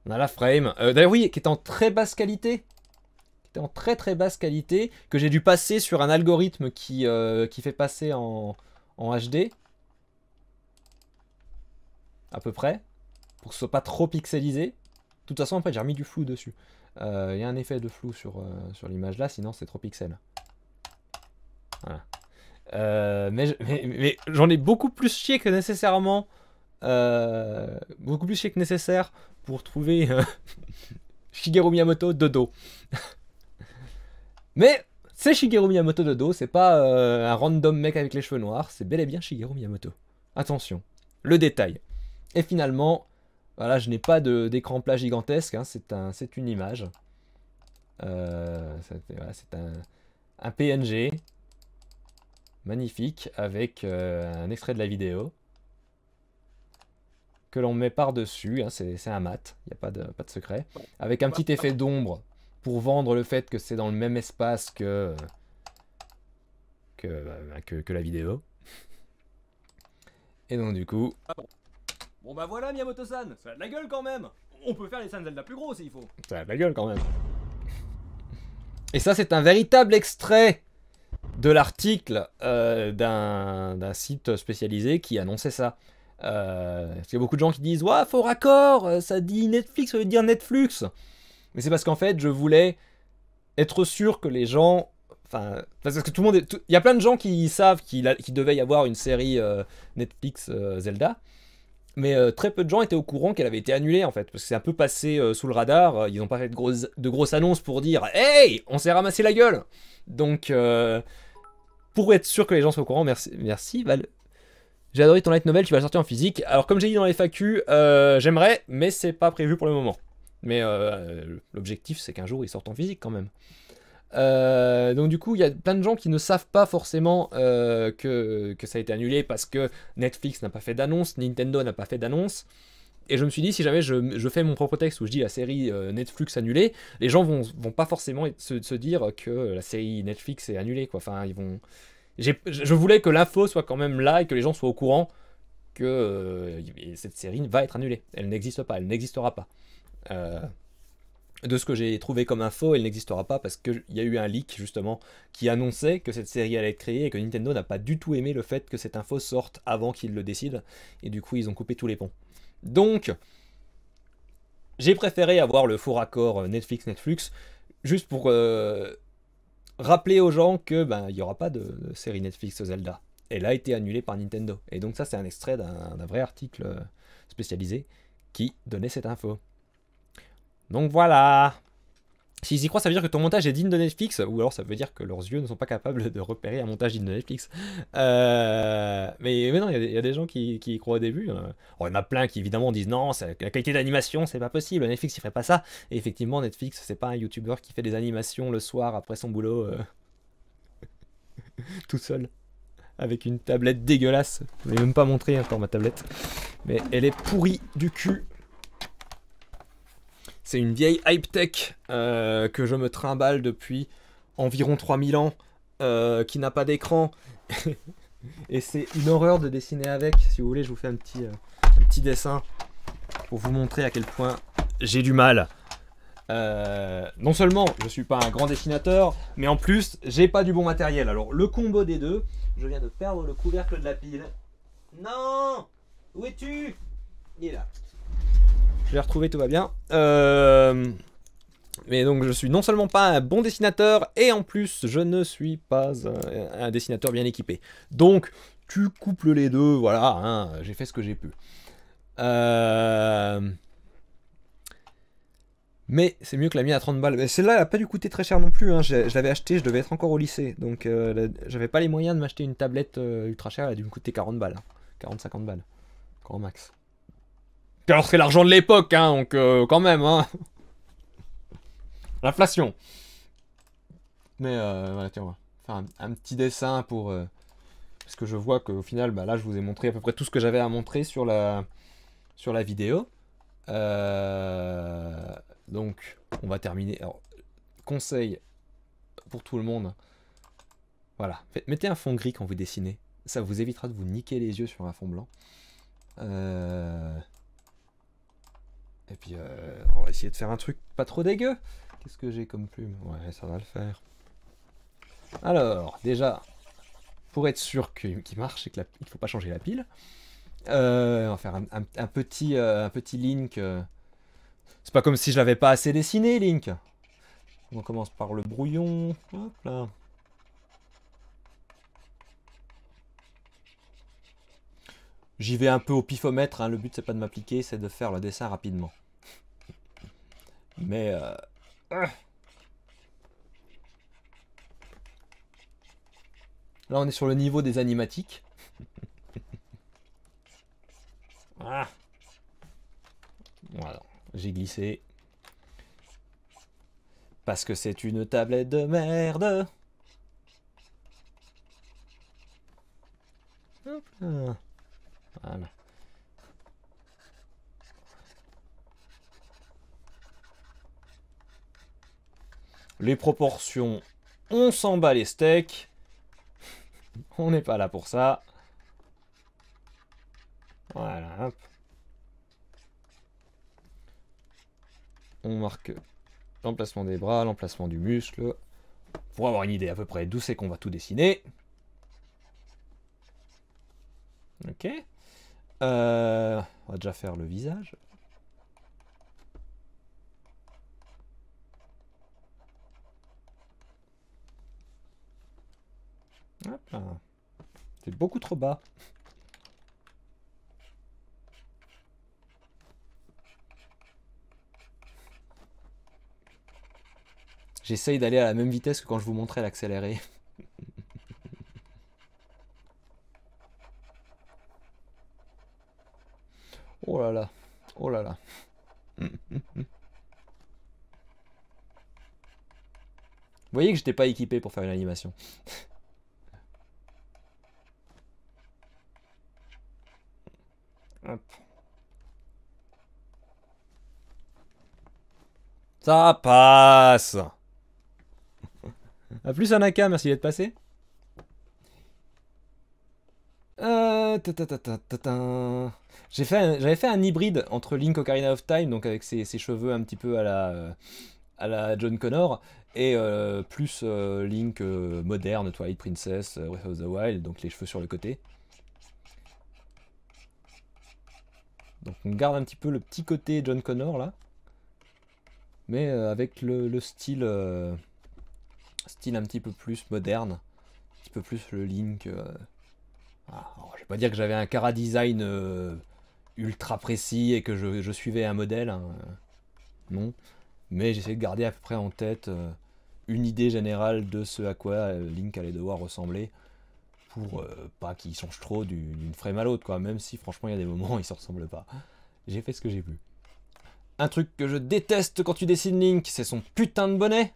On a la frame, d'ailleurs oui, qui est en très basse qualité, très basse qualité, que j'ai dû passer sur un algorithme qui fait passer en HD, à peu près, pour que ce soit pas trop pixelisé. De toute façon, après, j'ai remis du flou dessus. Il y a un effet de flou sur l'image là, sinon c'est trop pixel. Voilà. Mais j'en ai beaucoup plus chié que nécessairement. Beaucoup plus chié que nécessaire pour trouver Shigeru Miyamoto de dos. Mais c'est Shigeru Miyamoto de dos, c'est pas un random mec avec les cheveux noirs, c'est bel et bien Shigeru Miyamoto. Attention, le détail. Et finalement, voilà, je n'ai pas d'écran plat gigantesque, c'est une image. C'est un PNG magnifique avec un extrait de la vidéo que l'on met par-dessus, c'est un mat, il n'y a pas de secret, avec un petit effet d'ombre pour vendre le fait que c'est dans le même espace que la vidéo. Et donc du coup... Bon bah voilà Miyamoto-san, ça a de la gueule quand même. On peut faire les scènes Zelda plus gros s'il faut. Ça a de la gueule quand même. Et ça c'est un véritable extrait de l'article d'un site spécialisé qui annonçait ça. Parce qu'il y a beaucoup de gens qui disent « Ouah, faux raccord, ça dit Netflix, ça veut dire Netflix ». Mais c'est parce qu'en fait, je voulais être sûr que les gens... Enfin, parce que tout le monde... Il y a plein de gens qui savent qu'il devait y avoir une série Netflix Zelda. Mais très peu de gens étaient au courant qu'elle avait été annulée en fait, parce que c'est un peu passé sous le radar. Ils n'ont pas fait de grosses annonces pour dire hey, on s'est ramassé la gueule. Donc, pour être sûr que les gens soient au courant, merci Val. J'ai adoré ton light novel, tu vas le sortir en physique. Alors, comme j'ai dit dans les FAQ, j'aimerais, mais c'est pas prévu pour le moment. Mais l'objectif, c'est qu'un jour, il sorte en physique quand même. Donc du coup, il y a plein de gens qui ne savent pas forcément que ça a été annulé parce que Netflix n'a pas fait d'annonce, Nintendo n'a pas fait d'annonce. Et je me suis dit, si jamais je fais mon propre texte où je dis la série Netflix annulée, les gens vont pas forcément se dire que la série Netflix est annulée, quoi. Enfin, je voulais que l'info soit quand même là et que les gens soient au courant que cette série va être annulée. Elle n'existe pas, elle n'existera pas. De ce que j'ai trouvé comme info, elle n'existera pas parce qu'il y a eu un leak justement qui annonçait que cette série allait être créée et que Nintendo n'a pas du tout aimé le fait que cette info sorte avant qu'ils le décident et du coup ils ont coupé tous les ponts. Donc j'ai préféré avoir le faux raccord Netflix juste pour rappeler aux gens que il n'y aura pas de série Netflix Zelda. Elle a été annulée par Nintendo. Et donc ça c'est un extrait d'un vrai article spécialisé qui donnait cette info. Donc voilà. S'ils y croient, ça veut dire que ton montage est digne de Netflix, ou alors ça veut dire que leurs yeux ne sont pas capables de repérer un montage digne de Netflix. Mais non, il y a des gens qui y croient au début. Il y en a plein qui évidemment disent non, la qualité d'animation, c'est pas possible, Netflix il ferait pas ça. Et effectivement, Netflix, c'est pas un YouTuber qui fait des animations le soir après son boulot tout seul. Avec une tablette dégueulasse. Je ne vais même pas montrer encore ma tablette. Mais elle est pourrie du cul. C'est une vieille hype tech que je me trimballe depuis environ 3000 ans, qui n'a pas d'écran. Et c'est une horreur de dessiner avec. Si vous voulez, je vous fais un petit dessin pour vous montrer à quel point j'ai du mal. Non seulement je suis pas un grand dessinateur, mais en plus, j'ai pas du bon matériel. Alors, le combo des deux, je viens de perdre le couvercle de la pile. Non! Où es-tu? Il est là. Je l'ai retrouvé, tout va bien. Mais donc je suis non seulement pas un bon dessinateur, et en plus je ne suis pas un dessinateur bien équipé. Donc tu couples les deux, voilà, hein, j'ai fait ce que j'ai pu. Mais c'est mieux que la mienne à 30 balles. Mais celle-là, elle n'a pas dû coûter très cher non plus. Hein. Je l'avais acheté, je devais être encore au lycée. Donc j'avais pas les moyens de m'acheter une tablette ultra chère, elle a dû me coûter 40 balles. 40-50 balles. Grand max. Alors c'est l'argent de l'époque, hein, donc quand même, hein. L'inflation. Mais voilà, tiens, on va faire un petit dessin pour... parce que je vois qu'au final, là, je vous ai montré à peu près tout ce que j'avais à montrer sur la vidéo. Donc, on va terminer. Alors, conseil pour tout le monde. Voilà, mettez un fond gris quand vous dessinez. Ça vous évitera de vous niquer les yeux sur un fond blanc. Et puis, on va essayer de faire un truc pas trop dégueu. Qu'est-ce que j'ai comme plume? Ouais, ça va le faire. Alors, déjà, pour être sûr qu'il marche et qu'il ne faut pas changer la pile, on va faire un petit Link. C'est pas comme si je l'avais pas assez dessiné, Link. On commence par le brouillon. Hop là. J'y vais un peu au pifomètre, hein. Le but c'est pas de m'appliquer, c'est de faire le dessin rapidement. Mais là on est sur le niveau des animatiques. Ah. Voilà, j'ai glissé. Parce que c'est une tablette de merde. Hop là. Voilà. Les proportions, on s'en bat les steaks. On n'est pas là pour ça. Voilà, hop. On marque l'emplacement des bras, l'emplacement du muscle. Pour avoir une idée à peu près d'où c'est qu'on va tout dessiner. Ok. On va déjà faire le visage. Hop là. C'est beaucoup trop bas. J'essaye d'aller à la même vitesse que quand je vous montrais l'accéléré. Oh là là. Oh là là. Vous voyez que j'étais pas équipé pour faire une animation. Hop. Ça passe. A plus Anaka, merci d'être passé. J'avais fait un hybride entre Link Ocarina of Time, donc avec ses cheveux un petit peu à la John Connor, et plus Link moderne, Twilight Princess, Breath of the Wild, donc les cheveux sur le côté. Donc on garde un petit peu le petit côté John Connor là, mais avec le style, style un petit peu plus moderne, un petit peu plus le Link. Je vais pas dire que j'avais un chara design ultra précis et que je suivais un modèle, hein, non, mais j'essayais de garder à peu près en tête une idée générale de ce à quoi Link allait devoir ressembler, pour pas qu'il change trop d'une frame à l'autre, quoi, même si franchement il y a des moments où il se ressemble pas. J'ai fait ce que j'ai pu. Un truc que je déteste quand tu dessines Link, c'est son putain de bonnet.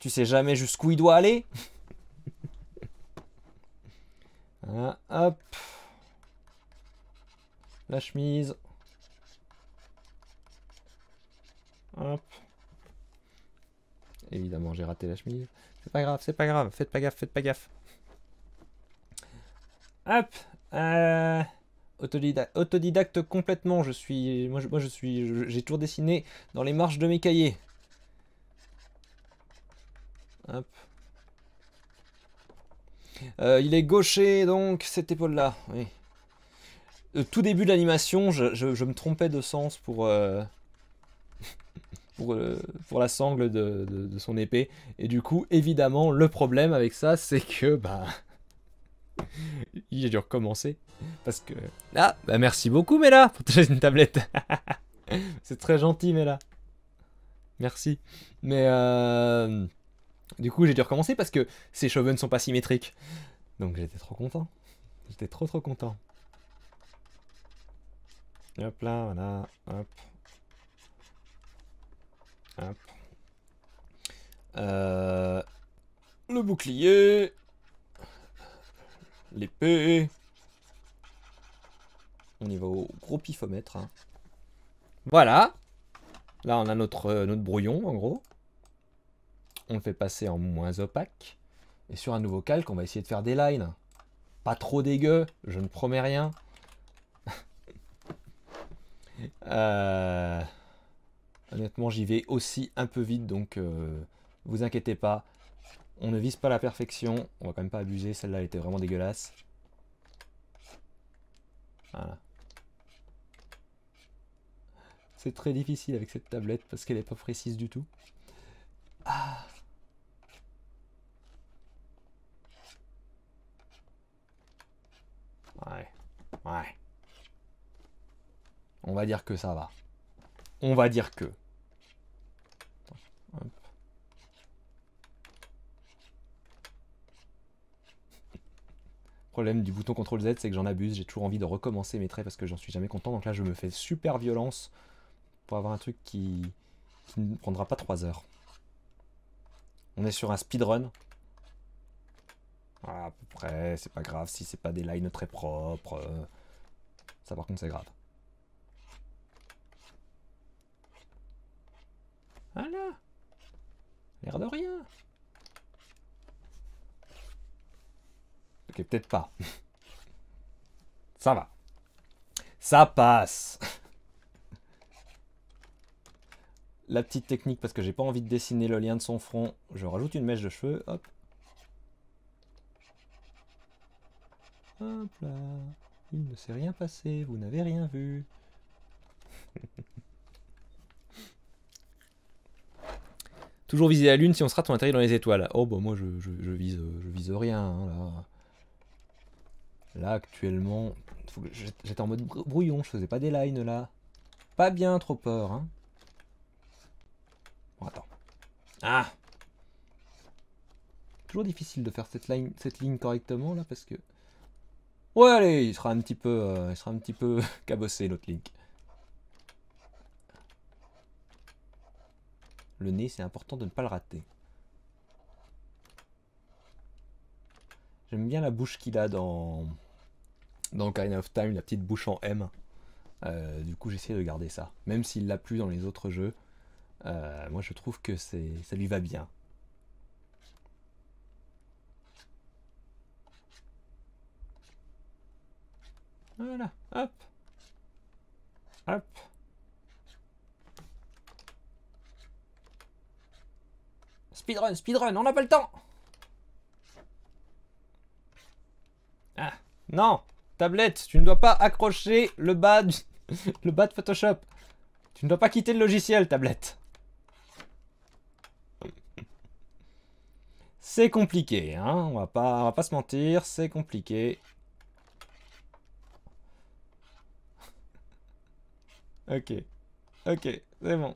Tu sais jamais jusqu'où il doit aller. Voilà, hop. La chemise. Hop. Évidemment, j'ai raté la chemise. C'est pas grave, c'est pas grave. Faites pas gaffe, faites pas gaffe. Hop. Autodidacte complètement. J'ai toujours dessiné dans les marges de mes cahiers. Hop. Il est gaucher, donc, cette épaule-là. Oui. Tout début de l'animation, je me trompais de sens pour la sangle de son épée. Et du coup, évidemment, le problème avec ça, c'est que, bah... j'ai dû recommencer. Parce que... Ah, bah merci beaucoup, Mela, pour te laisser une tablette. C'est très gentil, Mela. Merci. Mais, du coup, j'ai dû recommencer parce que ses cheveux ne sont pas symétriques. Donc j'étais trop content. J'étais trop content. Hop là, voilà. Hop. Hop. Le bouclier. L'épée. On y va au gros pifomètre. Hein. Voilà. Là, on a notre brouillon, en gros. On le fait passer en moins opaque. Et sur un nouveau calque, on va essayer de faire des lines. Pas trop dégueu, je ne promets rien. Honnêtement, j'y vais aussi un peu vite, donc vous inquiétez pas. On ne vise pas la perfection. On va quand même pas abuser, celle-là elle était vraiment dégueulasse. Voilà. C'est très difficile avec cette tablette parce qu'elle n'est pas précise du tout. Ah. Ouais. On va dire que ça va. On va dire que. Hop. Problème du bouton CTRL Z, c'est que j'en abuse. J'ai toujours envie de recommencer mes traits parce que j'en suis jamais content. Donc là, je me fais super violence pour avoir un truc qui ne prendra pas 3 heures. On est sur un speedrun. Voilà, à peu près, c'est pas grave si c'est pas des lines très propres. Ça par contre c'est grave. Voilà. L'air de rien. Ok, peut-être pas. Ça va. Ça passe. La petite technique, parce que j'ai pas envie de dessiner le lien de son front, je rajoute une mèche de cheveux, hop. Hop là. Il ne s'est rien passé, vous n'avez rien vu. Toujours viser la lune, si on se rate, on atterrit dans les étoiles. Oh bah moi je vise rien, hein, là. Là actuellement, j'étais en mode brouillon, je faisais pas des lines là. Pas bien trop peur, hein. Bon, attends. Ah. Toujours difficile de faire cette ligne correctement là parce que... Ouais, allez, il sera un petit peu cabossé l'autre Link. Le nez, c'est important de ne pas le rater. J'aime bien la bouche qu'il a dans Ocarina of Time, la petite bouche en M. Du coup, j'essaie de garder ça. Même s'il l'a plus dans les autres jeux, moi je trouve que ça lui va bien. Voilà, hop. Hop. Speedrun, speedrun, on n'a pas le temps. Ah, non, tablette, tu ne dois pas accrocher le bas de Photoshop. Tu ne dois pas quitter le logiciel, tablette. C'est compliqué, hein, on va pas se mentir, c'est compliqué. Ok, ok, c'est bon.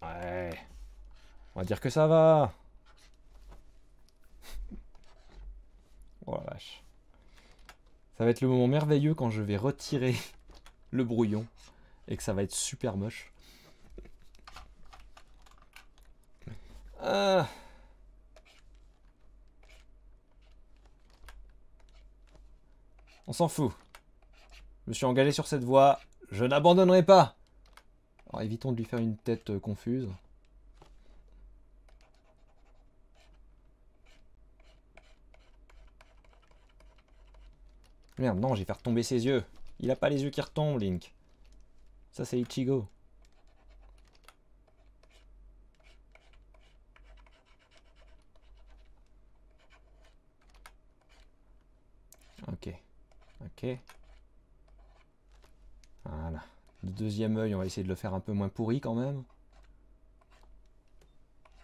Ouais, on va dire que ça va. Oh la vache. Ça va être le moment merveilleux quand je vais retirer le brouillon et que ça va être super moche. On s'en fout. Je me suis engagé sur cette voie. Je n'abandonnerai pas. Alors évitons de lui faire une tête confuse. Merde, non, j'ai fait retomber ses yeux. Il a pas les yeux qui retombent, Link. Ça, c'est Ichigo. Ok. Ok. Voilà. Le deuxième œil, on va essayer de le faire un peu moins pourri quand même.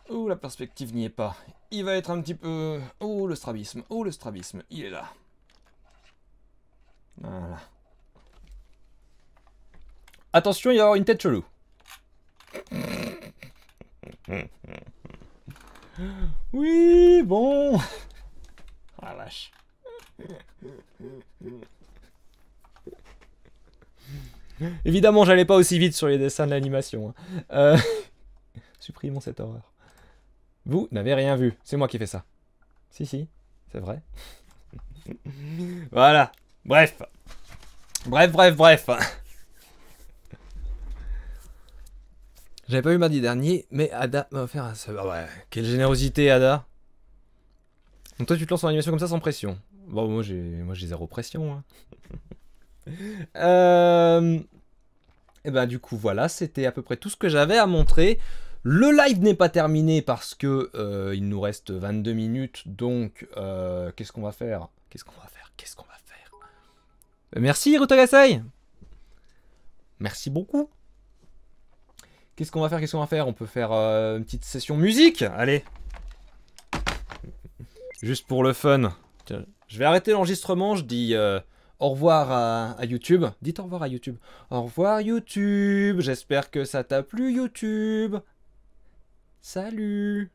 Ouh, la perspective n'y est pas. Il va être un petit peu... Oh, le strabisme. Oh, le strabisme. Il est là. Voilà. Attention, il va y avoir une tête chelou. Oui, bon. Oh la vache. Évidemment, j'allais pas aussi vite sur les dessins de l'animation. Hein. Supprimons cette horreur. Vous n'avez rien vu. C'est moi qui ai fait ça. Si, si, c'est vrai. Voilà. Bref. Bref. J'avais pas eu mardi dernier, mais Ada m'a offert un sub. Ah ouais, quelle générosité, Ada. Donc toi, tu te lances en animation comme ça sans pression. Bon, moi j'ai zéro pression. Hein. Et ben du coup, voilà, c'était à peu près tout ce que j'avais à montrer. Le live n'est pas terminé parce que il nous reste 22 minutes. Donc, qu'est-ce qu'on va faire? Merci, Rutagasai. Merci beaucoup. Qu'est-ce qu'on va faire? On peut faire une petite session musique. Allez. Juste pour le fun. Tiens, je vais arrêter l'enregistrement. Je dis au revoir à YouTube. Dites au revoir à YouTube. Au revoir YouTube. J'espère que ça t'a plu YouTube. Salut.